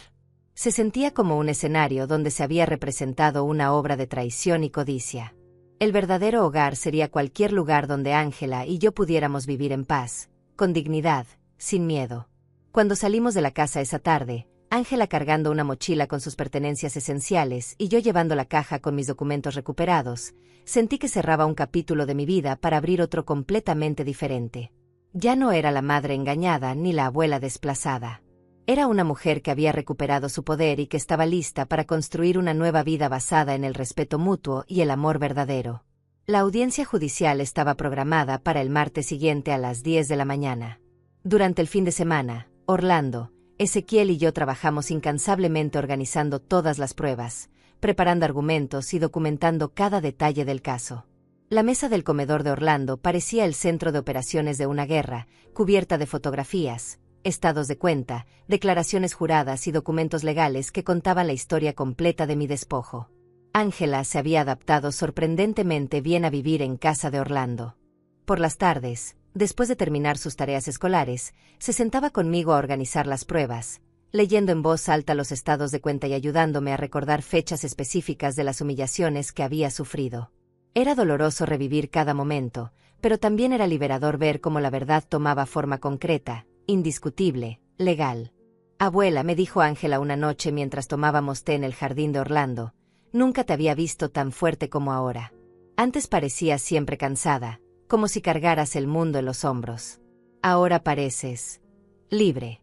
Se sentía como un escenario donde se había representado una obra de traición y codicia. El verdadero hogar sería cualquier lugar donde Ángela y yo pudiéramos vivir en paz, con dignidad, sin miedo. Cuando salimos de la casa esa tarde, Ángela cargando una mochila con sus pertenencias esenciales y yo llevando la caja con mis documentos recuperados, sentí que cerraba un capítulo de mi vida para abrir otro completamente diferente. Ya no era la madre engañada ni la abuela desplazada. Era una mujer que había recuperado su poder y que estaba lista para construir una nueva vida basada en el respeto mutuo y el amor verdadero. La audiencia judicial estaba programada para el martes siguiente a las 10 de la mañana. Durante el fin de semana, Orlando, Ezequiel y yo trabajamos incansablemente organizando todas las pruebas, preparando argumentos y documentando cada detalle del caso. La mesa del comedor de Orlando parecía el centro de operaciones de una guerra, cubierta de fotografías, estados de cuenta, declaraciones juradas y documentos legales que contaban la historia completa de mi despojo. Ángela se había adaptado sorprendentemente bien a vivir en casa de Orlando. Por las tardes, después de terminar sus tareas escolares, se sentaba conmigo a organizar las pruebas, leyendo en voz alta los estados de cuenta y ayudándome a recordar fechas específicas de las humillaciones que había sufrido. Era doloroso revivir cada momento, pero también era liberador ver cómo la verdad tomaba forma concreta, indiscutible, legal. Abuela, me dijo Ángela una noche mientras tomábamos té en el jardín de Orlando, nunca te había visto tan fuerte como ahora. Antes parecías siempre cansada, como si cargaras el mundo en los hombros. Ahora pareces libre.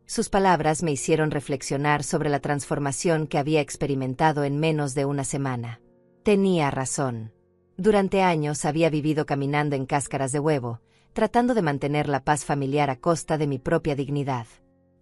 Sus palabras me hicieron reflexionar sobre la transformación que había experimentado en menos de una semana. Tenía razón. Durante años había vivido caminando en cáscaras de huevo, tratando de mantener la paz familiar a costa de mi propia dignidad.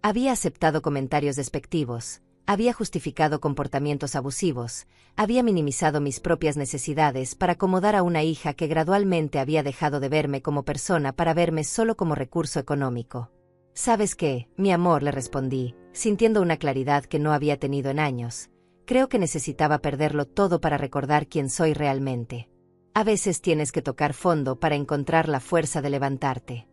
Había aceptado comentarios despectivos, había justificado comportamientos abusivos, había minimizado mis propias necesidades para acomodar a una hija que gradualmente había dejado de verme como persona para verme solo como recurso económico. ¿Sabes qué, mi amor?, le respondí, sintiendo una claridad que no había tenido en años. Creo que necesitaba perderlo todo para recordar quién soy realmente. A veces tienes que tocar fondo para encontrar la fuerza de levantarte.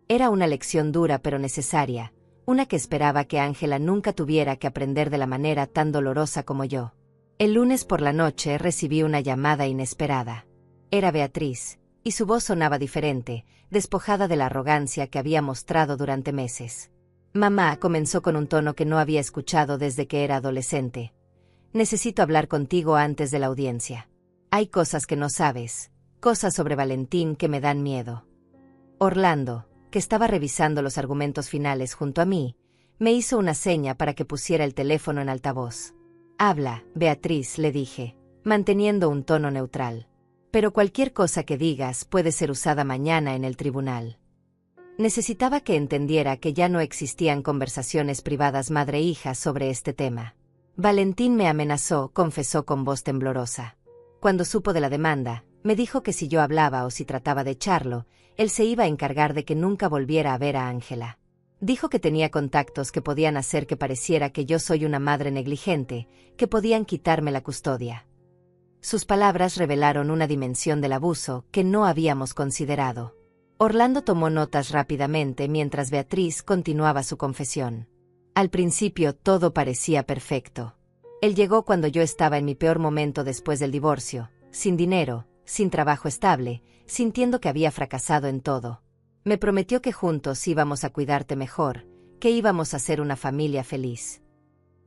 Era una lección dura pero necesaria, una que esperaba que Ángela nunca tuviera que aprender de la manera tan dolorosa como yo. El lunes por la noche recibí una llamada inesperada. Era Beatriz, y su voz sonaba diferente, despojada de la arrogancia que había mostrado durante meses. Mamá, comenzó con un tono que no había escuchado desde que era adolescente. Necesito hablar contigo antes de la audiencia. Hay cosas que no sabes, cosas sobre Valentín que me dan miedo. Orlando, que estaba revisando los argumentos finales junto a mí, me hizo una seña para que pusiera el teléfono en altavoz. Habla, Beatriz, le dije, manteniendo un tono neutral. Pero cualquier cosa que digas puede ser usada mañana en el tribunal. Necesitaba que entendiera que ya no existían conversaciones privadas madre-hija sobre este tema. Valentín me amenazó, confesó con voz temblorosa. Cuando supo de la demanda, me dijo que si yo hablaba o si trataba de echarlo, él se iba a encargar de que nunca volviera a ver a Ángela. Dijo que tenía contactos que podían hacer que pareciera que yo soy una madre negligente, que podían quitarme la custodia. Sus palabras revelaron una dimensión del abuso que no habíamos considerado. Orlando tomó notas rápidamente mientras Beatriz continuaba su confesión. Al principio todo parecía perfecto. Él llegó cuando yo estaba en mi peor momento después del divorcio, sin dinero, sin trabajo estable, sintiendo que había fracasado en todo. Me prometió que juntos íbamos a cuidarte mejor, que íbamos a ser una familia feliz.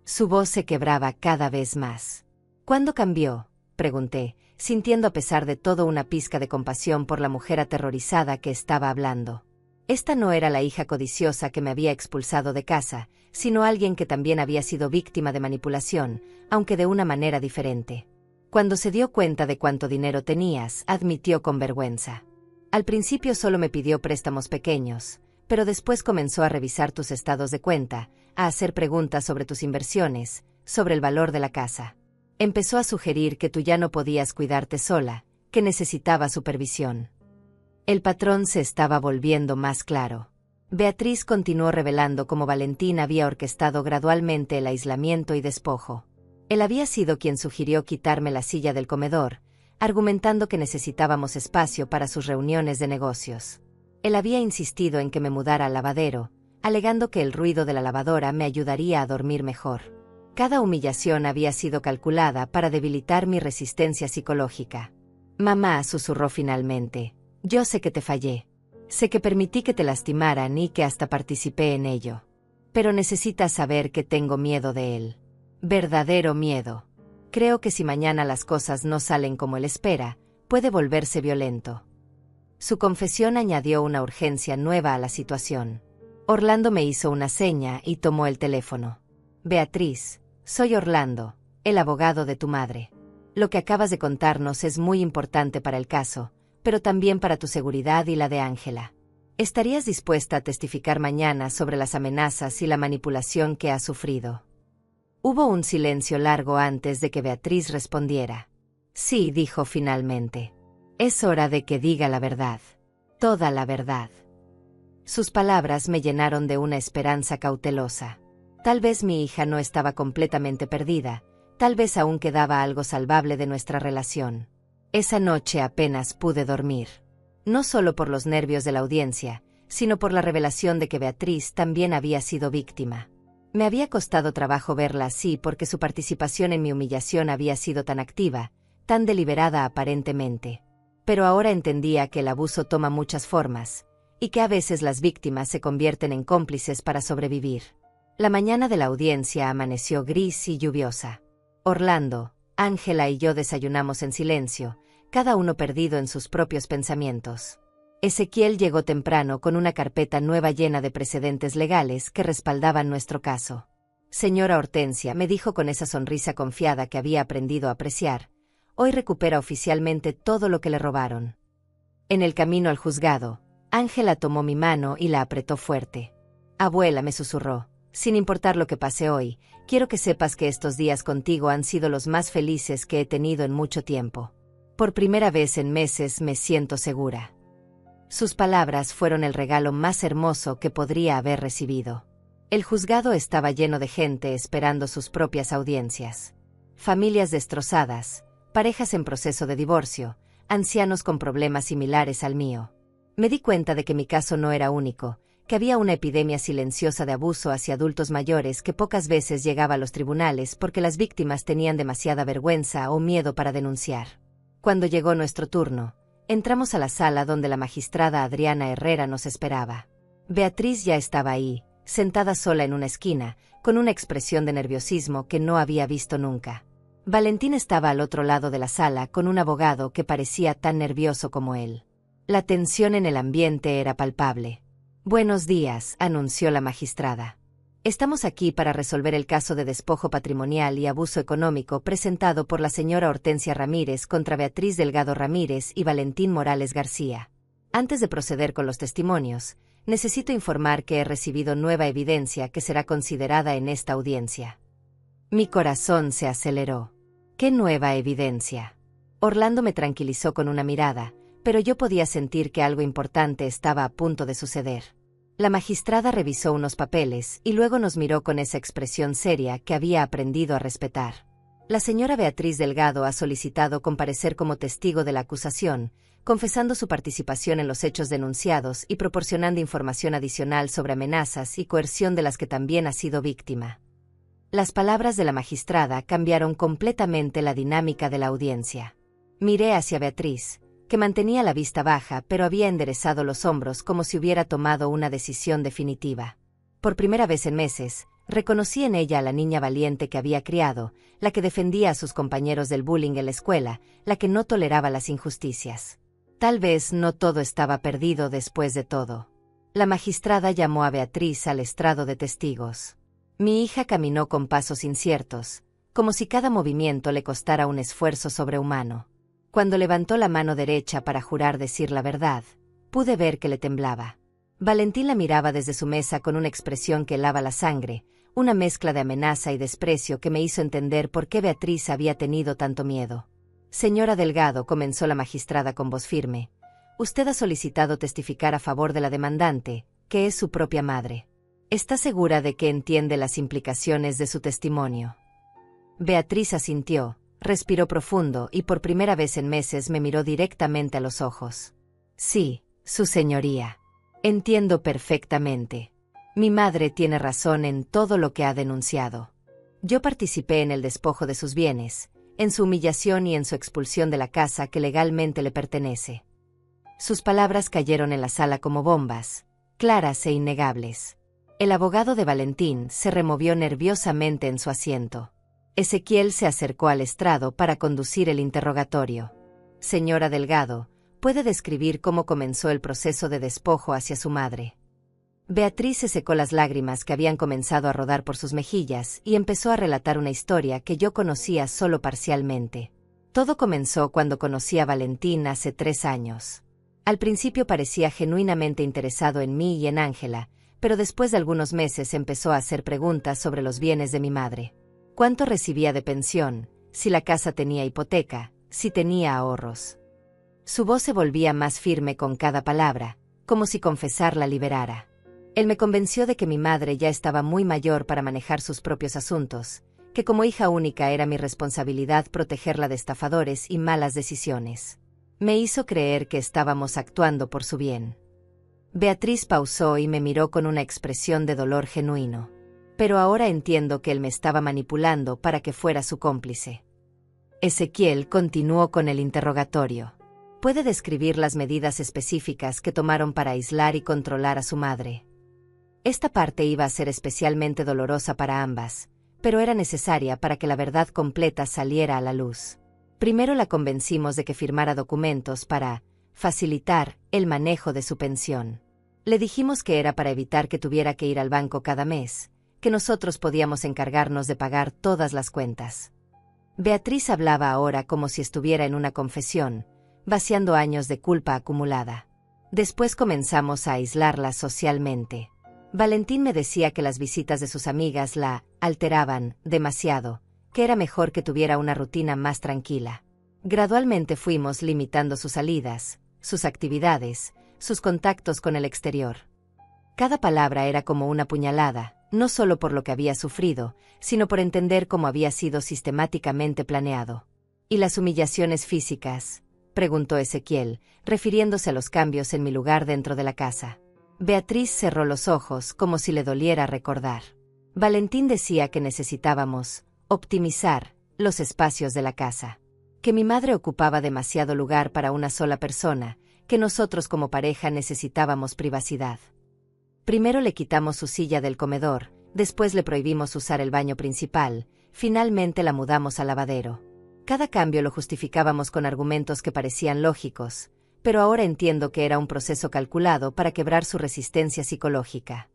Su voz se quebraba cada vez más. ¿Cuándo cambió?, pregunté, sintiendo a pesar de todo una pizca de compasión por la mujer aterrorizada que estaba hablando. Esta no era la hija codiciosa que me había expulsado de casa, sino alguien que también había sido víctima de manipulación, aunque de una manera diferente. Cuando se dio cuenta de cuánto dinero tenías, admitió con vergüenza. Al principio solo me pidió préstamos pequeños, pero después comenzó a revisar tus estados de cuenta, a hacer preguntas sobre tus inversiones, sobre el valor de la casa. Empezó a sugerir que tú ya no podías cuidarte sola, que necesitaba supervisión. El patrón se estaba volviendo más claro. Beatriz continuó revelando cómo Valentín había orquestado gradualmente el aislamiento y despojo. Él había sido quien sugirió quitarme la silla del comedor, argumentando que necesitábamos espacio para sus reuniones de negocios. Él había insistido en que me mudara al lavadero, alegando que el ruido de la lavadora me ayudaría a dormir mejor. Cada humillación había sido calculada para debilitar mi resistencia psicológica. Mamá, susurró finalmente, yo sé que te fallé. Sé que permití que te lastimaran y que hasta participé en ello. Pero necesitas saber que tengo miedo de él. Verdadero miedo. Creo que si mañana las cosas no salen como él espera, puede volverse violento. Su confesión añadió una urgencia nueva a la situación. Orlando me hizo una seña y tomó el teléfono. Beatriz, soy Orlando, el abogado de tu madre. Lo que acabas de contarnos es muy importante para el caso, pero también para tu seguridad y la de Ángela. ¿Estarías dispuesta a testificar mañana sobre las amenazas y la manipulación que has sufrido? Hubo un silencio largo antes de que Beatriz respondiera. Sí, dijo finalmente. Es hora de que diga la verdad. Toda la verdad. Sus palabras me llenaron de una esperanza cautelosa. Tal vez mi hija no estaba completamente perdida, tal vez aún quedaba algo salvable de nuestra relación. Esa noche apenas pude dormir. No solo por los nervios de la audiencia, sino por la revelación de que Beatriz también había sido víctima. Me había costado trabajo verla así porque su participación en mi humillación había sido tan activa, tan deliberada aparentemente. Pero ahora entendía que el abuso toma muchas formas, y que a veces las víctimas se convierten en cómplices para sobrevivir. La mañana de la audiencia amaneció gris y lluviosa. Orlando, Ángela y yo desayunamos en silencio, cada uno perdido en sus propios pensamientos. Ezequiel llegó temprano con una carpeta nueva llena de precedentes legales que respaldaban nuestro caso. Señora Hortensia, me dijo con esa sonrisa confiada que había aprendido a apreciar, hoy recupera oficialmente todo lo que le robaron. En el camino al juzgado, Ángela tomó mi mano y la apretó fuerte. Abuela, me susurró, sin importar lo que pase hoy, quiero que sepas que estos días contigo han sido los más felices que he tenido en mucho tiempo. Por primera vez en meses me siento segura. Sus palabras fueron el regalo más hermoso que podría haber recibido. El juzgado estaba lleno de gente esperando sus propias audiencias. Familias destrozadas, parejas en proceso de divorcio, ancianos con problemas similares al mío. Me di cuenta de que mi caso no era único, que había una epidemia silenciosa de abuso hacia adultos mayores que pocas veces llegaba a los tribunales porque las víctimas tenían demasiada vergüenza o miedo para denunciar. Cuando llegó nuestro turno, entramos a la sala donde la magistrada Adriana Herrera nos esperaba. Beatriz ya estaba ahí, sentada sola en una esquina, con una expresión de nerviosismo que no había visto nunca. Valentín estaba al otro lado de la sala con un abogado que parecía tan nervioso como él. La tensión en el ambiente era palpable. Buenos días, anunció la magistrada. Estamos aquí para resolver el caso de despojo patrimonial y abuso económico presentado por la señora Hortensia Ramírez contra Beatriz Delgado Ramírez y Valentín Morales García. Antes de proceder con los testimonios, necesito informar que he recibido nueva evidencia que será considerada en esta audiencia. Mi corazón se aceleró. ¿Qué nueva evidencia? Orlando me tranquilizó con una mirada, pero yo podía sentir que algo importante estaba a punto de suceder. La magistrada revisó unos papeles y luego nos miró con esa expresión seria que había aprendido a respetar. La señora Beatriz Delgado ha solicitado comparecer como testigo de la acusación, confesando su participación en los hechos denunciados y proporcionando información adicional sobre amenazas y coerción de las que también ha sido víctima. Las palabras de la magistrada cambiaron completamente la dinámica de la audiencia. Miré hacia Beatriz, que mantenía la vista baja pero había enderezado los hombros como si hubiera tomado una decisión definitiva. Por primera vez en meses, reconocí en ella a la niña valiente que había criado, la que defendía a sus compañeros del bullying en la escuela, la que no toleraba las injusticias. Tal vez no todo estaba perdido después de todo. La magistrada llamó a Beatriz al estrado de testigos. Mi hija caminó con pasos inciertos, como si cada movimiento le costara un esfuerzo sobrehumano. Cuando levantó la mano derecha para jurar decir la verdad, pude ver que le temblaba. Valentín la miraba desde su mesa con una expresión que helaba la sangre, una mezcla de amenaza y desprecio que me hizo entender por qué Beatriz había tenido tanto miedo. Señora Delgado, comenzó la magistrada con voz firme, usted ha solicitado testificar a favor de la demandante, que es su propia madre. ¿Está segura de que entiende las implicaciones de su testimonio? Beatriz asintió, respiró profundo y por primera vez en meses me miró directamente a los ojos. Sí, su señoría. Entiendo perfectamente. Mi madre tiene razón en todo lo que ha denunciado. Yo participé en el despojo de sus bienes, en su humillación y en su expulsión de la casa que legalmente le pertenece. Sus palabras cayeron en la sala como bombas, claras e innegables. El abogado de Valentín se removió nerviosamente en su asiento. Ezequiel se acercó al estrado para conducir el interrogatorio. Señora Delgado, ¿puede describir cómo comenzó el proceso de despojo hacia su madre? Beatriz se secó las lágrimas que habían comenzado a rodar por sus mejillas y empezó a relatar una historia que yo conocía solo parcialmente. Todo comenzó cuando conocí a Valentín hace 3 años. Al principio parecía genuinamente interesado en mí y en Ángela, pero después de algunos meses empezó a hacer preguntas sobre los bienes de mi madre. ¿Cuánto recibía de pensión? Si la casa tenía hipoteca, si tenía ahorros. Su voz se volvía más firme con cada palabra, como si confesar la liberara. Él me convenció de que mi madre ya estaba muy mayor para manejar sus propios asuntos, que como hija única era mi responsabilidad protegerla de estafadores y malas decisiones. Me hizo creer que estábamos actuando por su bien. Beatriz pausó y me miró con una expresión de dolor genuino. Pero ahora entiendo que él me estaba manipulando para que fuera su cómplice. Ezequiel continuó con el interrogatorio. ¿Puede describir las medidas específicas que tomaron para aislar y controlar a su madre? Esta parte iba a ser especialmente dolorosa para ambas, pero era necesaria para que la verdad completa saliera a la luz. Primero la convencimos de que firmara documentos para facilitar el manejo de su pensión. Le dijimos que era para evitar que tuviera que ir al banco cada mes, que nosotros podíamos encargarnos de pagar todas las cuentas. Beatriz hablaba ahora como si estuviera en una confesión, vaciando años de culpa acumulada. Después comenzamos a aislarla socialmente. Valentín me decía que las visitas de sus amigas la alteraban demasiado, que era mejor que tuviera una rutina más tranquila. Gradualmente fuimos limitando sus salidas, sus actividades, sus contactos con el exterior. Cada palabra era como una puñalada, no solo por lo que había sufrido, sino por entender cómo había sido sistemáticamente planeado. ¿Y las humillaciones físicas?, preguntó Ezequiel, refiriéndose a los cambios en mi lugar dentro de la casa. Beatriz cerró los ojos como si le doliera recordar. Valentín decía que necesitábamos optimizar los espacios de la casa, que mi madre ocupaba demasiado lugar para una sola persona, que nosotros como pareja necesitábamos privacidad. Primero le quitamos su silla del comedor, después le prohibimos usar el baño principal, finalmente la mudamos al lavadero. Cada cambio lo justificábamos con argumentos que parecían lógicos, pero ahora entiendo que era un proceso calculado para quebrar su resistencia psicológica.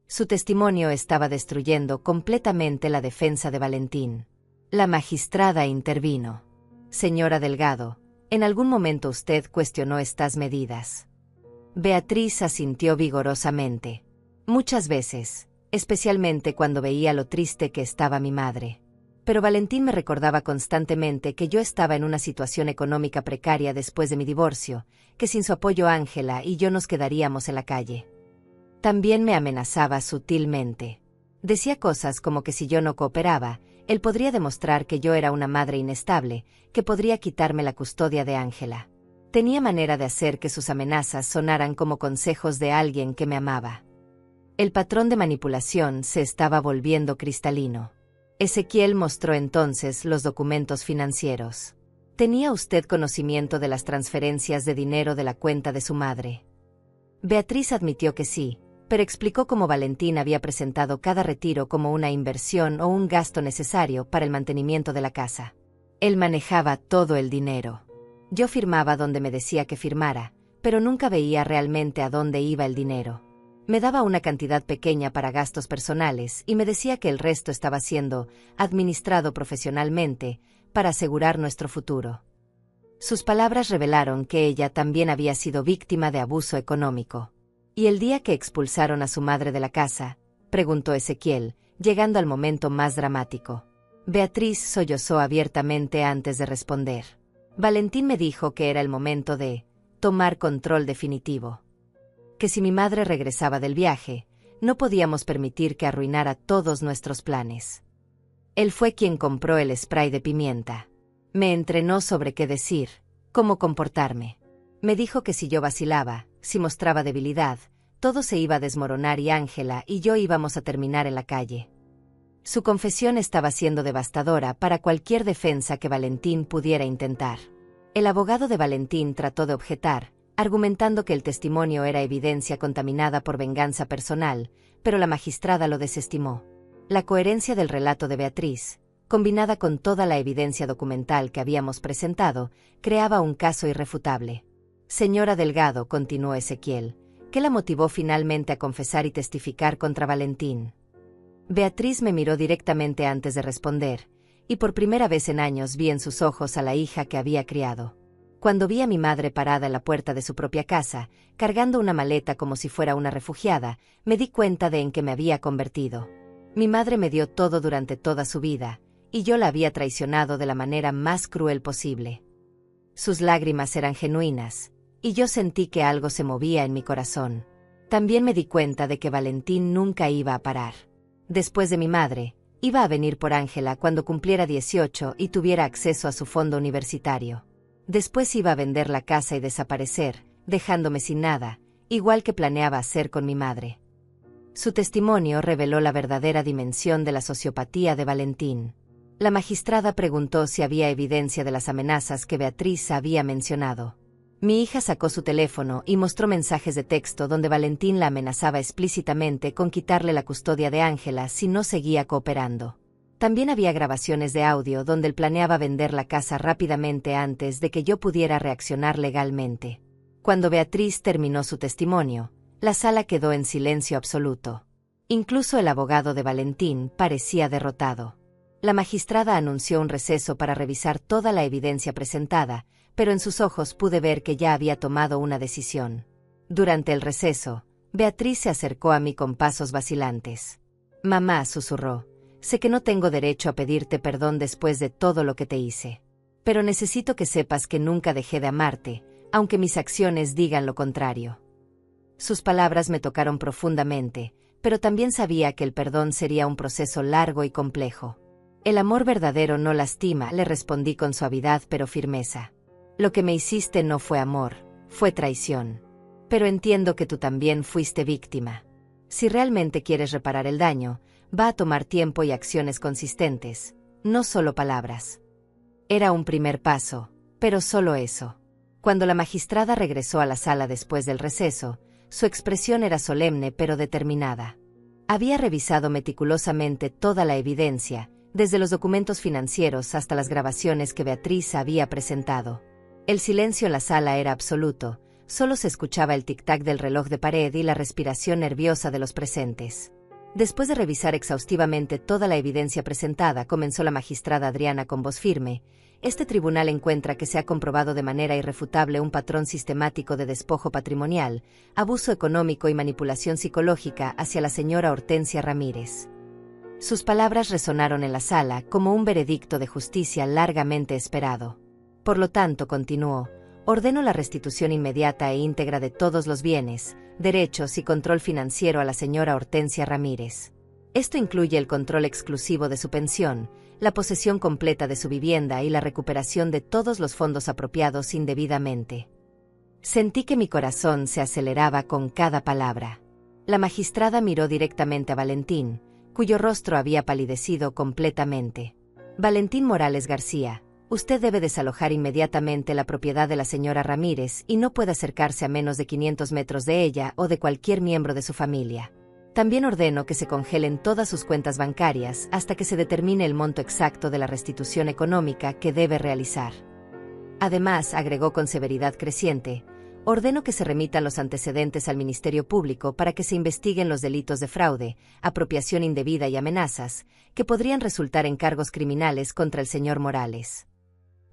Su testimonio estaba destruyendo completamente la defensa de Valentín. La magistrada intervino. Señora Delgado, ¿en algún momento usted cuestionó estas medidas? Beatriz asintió vigorosamente. Muchas veces, especialmente cuando veía lo triste que estaba mi madre. Pero Valentín me recordaba constantemente que yo estaba en una situación económica precaria después de mi divorcio, que sin su apoyo Ángela y yo nos quedaríamos en la calle. También me amenazaba sutilmente. Decía cosas como que si yo no cooperaba, él podría demostrar que yo era una madre inestable, que podría quitarme la custodia de Ángela. Tenía manera de hacer que sus amenazas sonaran como consejos de alguien que me amaba. El patrón de manipulación se estaba volviendo cristalino. Ezequiel mostró entonces los documentos financieros. ¿Tenía usted conocimiento de las transferencias de dinero de la cuenta de su madre? Beatriz admitió que sí, pero explicó cómo Valentín había presentado cada retiro como una inversión o un gasto necesario para el mantenimiento de la casa. Él manejaba todo el dinero. Yo firmaba donde me decía que firmara, pero nunca veía realmente a dónde iba el dinero. Me daba una cantidad pequeña para gastos personales y me decía que el resto estaba siendo administrado profesionalmente para asegurar nuestro futuro. Sus palabras revelaron que ella también había sido víctima de abuso económico. ¿Y el día que expulsaron a su madre de la casa?, preguntó Ezequiel, llegando al momento más dramático. Beatriz sollozó abiertamente antes de responder. Valentín me dijo que era el momento de tomar control definitivo. Que si mi madre regresaba del viaje, no podíamos permitir que arruinara todos nuestros planes. Él fue quien compró el spray de pimienta. Me entrenó sobre qué decir, cómo comportarme. Me dijo que si yo vacilaba, si mostraba debilidad, todo se iba a desmoronar y Ángela y yo íbamos a terminar en la calle. Su confesión estaba siendo devastadora para cualquier defensa que Valentín pudiera intentar. El abogado de Valentín trató de objetar, argumentando que el testimonio era evidencia contaminada por venganza personal, pero la magistrada lo desestimó. La coherencia del relato de Beatriz, combinada con toda la evidencia documental que habíamos presentado, creaba un caso irrefutable. Señora Delgado, continuó Ezequiel, ¿qué la motivó finalmente a confesar y testificar contra Valentín? Beatriz me miró directamente antes de responder, y por primera vez en años vi en sus ojos a la hija que había criado. Cuando vi a mi madre parada en la puerta de su propia casa, cargando una maleta como si fuera una refugiada, me di cuenta de en qué me había convertido. Mi madre me dio todo durante toda su vida, y yo la había traicionado de la manera más cruel posible. Sus lágrimas eran genuinas, y yo sentí que algo se movía en mi corazón. También me di cuenta de que Valentín nunca iba a parar. Después de mi madre, iba a venir por Ángela cuando cumpliera 18 y tuviera acceso a su fondo universitario. Después iba a vender la casa y desaparecer, dejándome sin nada, igual que planeaba hacer con mi madre. Su testimonio reveló la verdadera dimensión de la sociopatía de Valentín. La magistrada preguntó si había evidencia de las amenazas que Beatriz había mencionado. Mi hija sacó su teléfono y mostró mensajes de texto donde Valentín la amenazaba explícitamente con quitarle la custodia de Ángela si no seguía cooperando. También había grabaciones de audio donde él planeaba vender la casa rápidamente antes de que yo pudiera reaccionar legalmente. Cuando Beatriz terminó su testimonio, la sala quedó en silencio absoluto. Incluso el abogado de Valentín parecía derrotado. La magistrada anunció un receso para revisar toda la evidencia presentada, pero en sus ojos pude ver que ya había tomado una decisión. Durante el receso, Beatriz se acercó a mí con pasos vacilantes. «Mamá», susurró, «sé que no tengo derecho a pedirte perdón después de todo lo que te hice. Pero necesito que sepas que nunca dejé de amarte, aunque mis acciones digan lo contrario». Sus palabras me tocaron profundamente, pero también sabía que el perdón sería un proceso largo y complejo. «El amor verdadero no lastima», le respondí con suavidad pero firmeza. «Lo que me hiciste no fue amor, fue traición. Pero entiendo que tú también fuiste víctima. Si realmente quieres reparar el daño, va a tomar tiempo y acciones consistentes, no solo palabras». Era un primer paso, pero solo eso. Cuando la magistrada regresó a la sala después del receso, su expresión era solemne pero determinada. Había revisado meticulosamente toda la evidencia, desde los documentos financieros hasta las grabaciones que Beatriz había presentado. El silencio en la sala era absoluto, solo se escuchaba el tic-tac del reloj de pared y la respiración nerviosa de los presentes. Después de revisar exhaustivamente toda la evidencia presentada, comenzó la magistrada Adriana con voz firme. «Este tribunal encuentra que se ha comprobado de manera irrefutable un patrón sistemático de despojo patrimonial, abuso económico y manipulación psicológica hacia la señora Hortensia Ramírez». Sus palabras resonaron en la sala como un veredicto de justicia largamente esperado. «Por lo tanto», continuó, «ordeno la restitución inmediata e íntegra de todos los bienes, derechos y control financiero a la señora Hortensia Ramírez. Esto incluye el control exclusivo de su pensión, la posesión completa de su vivienda y la recuperación de todos los fondos apropiados indebidamente». Sentí que mi corazón se aceleraba con cada palabra. La magistrada miró directamente a Valentín, cuyo rostro había palidecido completamente. «Valentín Morales García, usted debe desalojar inmediatamente la propiedad de la señora Ramírez y no puede acercarse a menos de 500 metros de ella o de cualquier miembro de su familia. También ordeno que se congelen todas sus cuentas bancarias hasta que se determine el monto exacto de la restitución económica que debe realizar. Además», agregó con severidad creciente, «ordeno que se remitan los antecedentes al Ministerio Público para que se investiguen los delitos de fraude, apropiación indebida y amenazas, que podrían resultar en cargos criminales contra el señor Morales».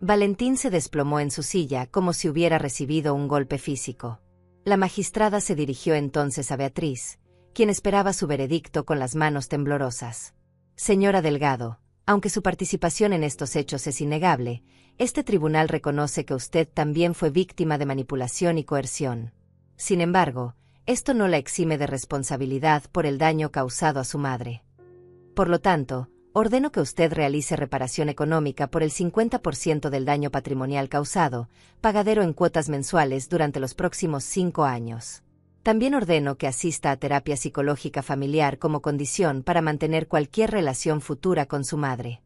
Valentín se desplomó en su silla como si hubiera recibido un golpe físico. La magistrada se dirigió entonces a Beatriz, quien esperaba su veredicto con las manos temblorosas. Señora Delgado, aunque su participación en estos hechos es innegable, este tribunal reconoce que usted también fue víctima de manipulación y coerción. Sin embargo, esto no la exime de responsabilidad por el daño causado a su madre. Por lo tanto, ordeno que usted realice reparación económica por el 50% del daño patrimonial causado, pagadero en cuotas mensuales durante los próximos 5 años. También ordeno que asista a terapia psicológica familiar como condición para mantener cualquier relación futura con su madre.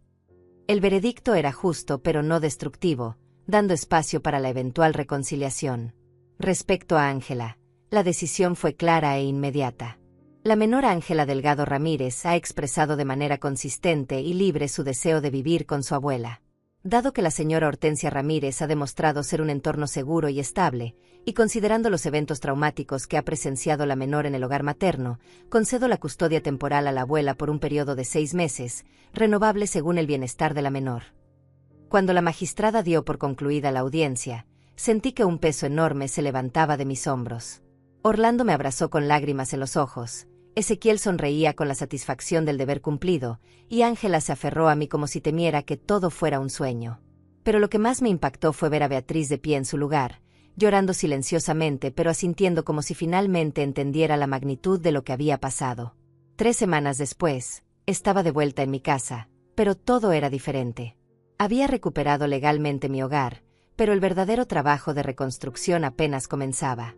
El veredicto era justo pero no destructivo, dando espacio para la eventual reconciliación. Respecto a Ángela, la decisión fue clara e inmediata. La menor Ángela Delgado Ramírez ha expresado de manera consistente y libre su deseo de vivir con su abuela. Dado que la señora Hortensia Ramírez ha demostrado ser un entorno seguro y estable, y considerando los eventos traumáticos que ha presenciado la menor en el hogar materno, concedo la custodia temporal a la abuela por un periodo de 6 meses, renovable según el bienestar de la menor. Cuando la magistrada dio por concluida la audiencia, sentí que un peso enorme se levantaba de mis hombros. Orlando me abrazó con lágrimas en los ojos, Ezequiel sonreía con la satisfacción del deber cumplido, y Ángela se aferró a mí como si temiera que todo fuera un sueño. Pero lo que más me impactó fue ver a Beatriz de pie en su lugar, llorando silenciosamente pero asintiendo como si finalmente entendiera la magnitud de lo que había pasado. 3 semanas después, estaba de vuelta en mi casa, pero todo era diferente. Había recuperado legalmente mi hogar, pero el verdadero trabajo de reconstrucción apenas comenzaba.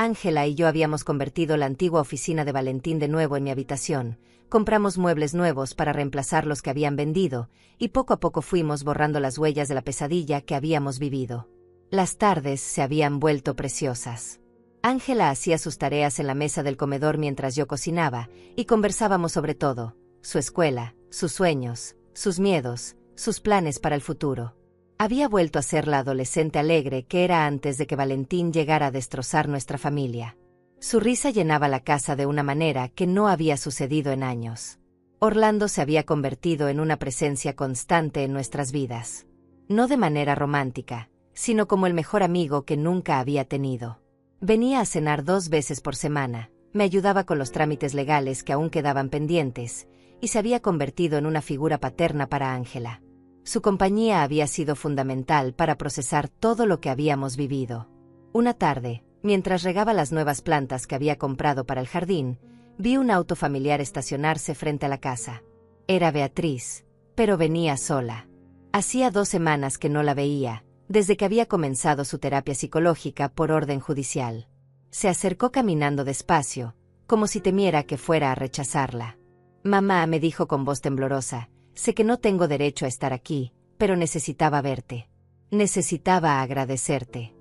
Ángela y yo habíamos convertido la antigua oficina de Valentín de nuevo en mi habitación, compramos muebles nuevos para reemplazar los que habían vendido, y poco a poco fuimos borrando las huellas de la pesadilla que habíamos vivido. Las tardes se habían vuelto preciosas. Ángela hacía sus tareas en la mesa del comedor mientras yo cocinaba, y conversábamos sobre todo: su escuela, sus sueños, sus miedos, sus planes para el futuro. Había vuelto a ser la adolescente alegre que era antes de que Valentín llegara a destrozar nuestra familia. Su risa llenaba la casa de una manera que no había sucedido en años. Orlando se había convertido en una presencia constante en nuestras vidas. No de manera romántica, sino como el mejor amigo que nunca había tenido. Venía a cenar 2 veces por semana, me ayudaba con los trámites legales que aún quedaban pendientes, y se había convertido en una figura paterna para Ángela. Su compañía había sido fundamental para procesar todo lo que habíamos vivido. Una tarde, mientras regaba las nuevas plantas que había comprado para el jardín, vi un auto familiar estacionarse frente a la casa. Era Beatriz, pero venía sola. Hacía 2 semanas que no la veía, desde que había comenzado su terapia psicológica por orden judicial. Se acercó caminando despacio, como si temiera que fuera a rechazarla. «Mamá», me dijo con voz temblorosa, «sé que no tengo derecho a estar aquí, pero necesitaba verte. Necesitaba agradecerte».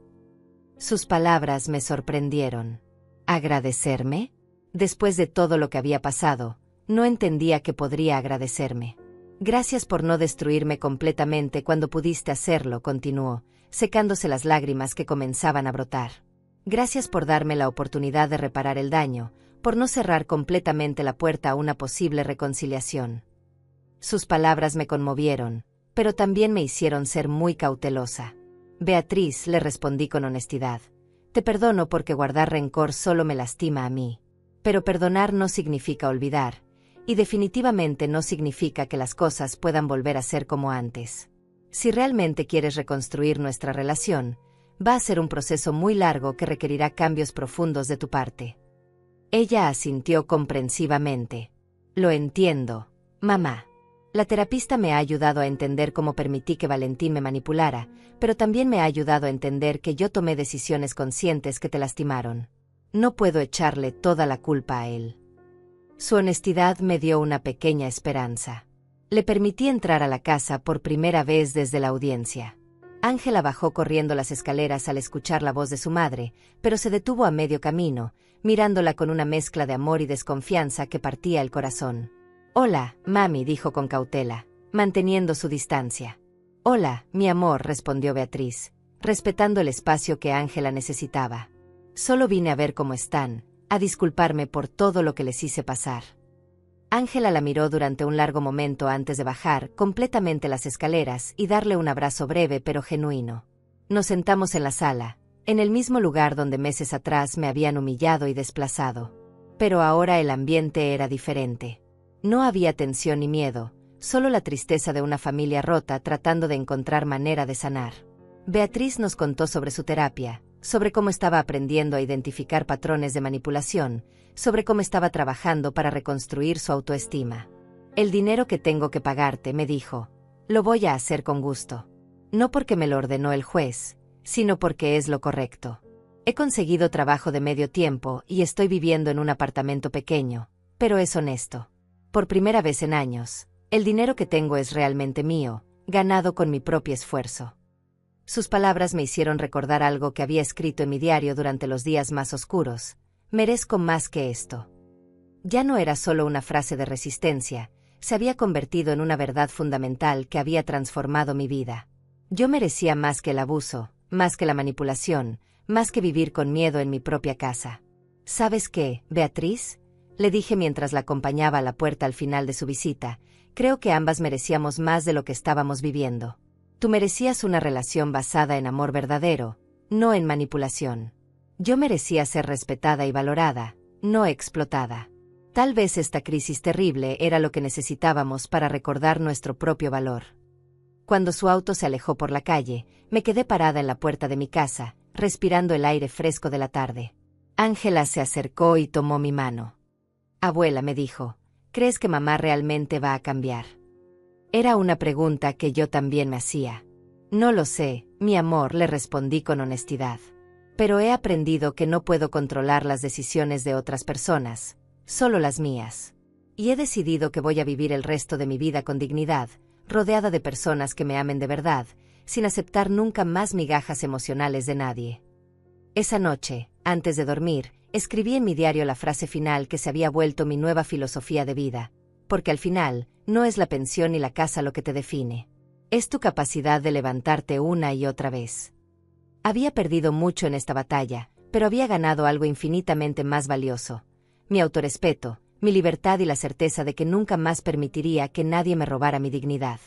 Sus palabras me sorprendieron. ¿Agradecerme? Después de todo lo que había pasado, no entendía que podría agradecerme. «Gracias por no destruirme completamente cuando pudiste hacerlo», continuó, secándose las lágrimas que comenzaban a brotar. «Gracias por darme la oportunidad de reparar el daño, por no cerrar completamente la puerta a una posible reconciliación». Sus palabras me conmovieron, pero también me hicieron ser muy cautelosa. «Beatriz», le respondí con honestidad, «te perdono porque guardar rencor solo me lastima a mí. Pero perdonar no significa olvidar, y definitivamente no significa que las cosas puedan volver a ser como antes. Si realmente quieres reconstruir nuestra relación, va a ser un proceso muy largo que requerirá cambios profundos de tu parte». Ella asintió comprensivamente. «Lo entiendo, mamá. La terapista me ha ayudado a entender cómo permití que Valentín me manipulara, pero también me ha ayudado a entender que yo tomé decisiones conscientes que te lastimaron. No puedo echarle toda la culpa a él». Su honestidad me dio una pequeña esperanza. Le permití entrar a la casa por primera vez desde la audiencia. Ángela bajó corriendo las escaleras al escuchar la voz de su madre, pero se detuvo a medio camino, mirándola con una mezcla de amor y desconfianza que partía el corazón. «Hola, mami», dijo con cautela, manteniendo su distancia. «Hola, mi amor», respondió Beatriz, respetando el espacio que Ángela necesitaba. «Solo vine a ver cómo están, a disculparme por todo lo que les hice pasar». Ángela la miró durante un largo momento antes de bajar completamente las escaleras y darle un abrazo breve pero genuino. Nos sentamos en la sala, en el mismo lugar donde meses atrás me habían humillado y desplazado. Pero ahora el ambiente era diferente. No había tensión ni miedo, solo la tristeza de una familia rota tratando de encontrar manera de sanar. Beatriz nos contó sobre su terapia, sobre cómo estaba aprendiendo a identificar patrones de manipulación, sobre cómo estaba trabajando para reconstruir su autoestima. El dinero que tengo que pagarte, me dijo, lo voy a hacer con gusto. No porque me lo ordenó el juez, sino porque es lo correcto. He conseguido trabajo de medio tiempo y estoy viviendo en un apartamento pequeño, pero es honesto. Por primera vez en años, el dinero que tengo es realmente mío, ganado con mi propio esfuerzo. Sus palabras me hicieron recordar algo que había escrito en mi diario durante los días más oscuros. Merezco más que esto. Ya no era solo una frase de resistencia, se había convertido en una verdad fundamental que había transformado mi vida. Yo merecía más que el abuso, más que la manipulación, más que vivir con miedo en mi propia casa. ¿Sabes qué, Beatriz?, le dije mientras la acompañaba a la puerta al final de su visita. Creo que ambas merecíamos más de lo que estábamos viviendo. Tú merecías una relación basada en amor verdadero, no en manipulación. Yo merecía ser respetada y valorada, no explotada. Tal vez esta crisis terrible era lo que necesitábamos para recordar nuestro propio valor. Cuando su auto se alejó por la calle, me quedé parada en la puerta de mi casa, respirando el aire fresco de la tarde. Ángela se acercó y tomó mi mano. Abuela, me dijo, ¿crees que mamá realmente va a cambiar? Era una pregunta que yo también me hacía. No lo sé, mi amor, le respondí con honestidad. Pero he aprendido que no puedo controlar las decisiones de otras personas, solo las mías. Y he decidido que voy a vivir el resto de mi vida con dignidad, rodeada de personas que me amen de verdad, sin aceptar nunca más migajas emocionales de nadie. Esa noche, antes de dormir, escribí en mi diario la frase final que se había vuelto mi nueva filosofía de vida, porque al final, no es la pensión ni la casa lo que te define. Es tu capacidad de levantarte una y otra vez. Había perdido mucho en esta batalla, pero había ganado algo infinitamente más valioso: mi autorrespeto, mi libertad y la certeza de que nunca más permitiría que nadie me robara mi dignidad.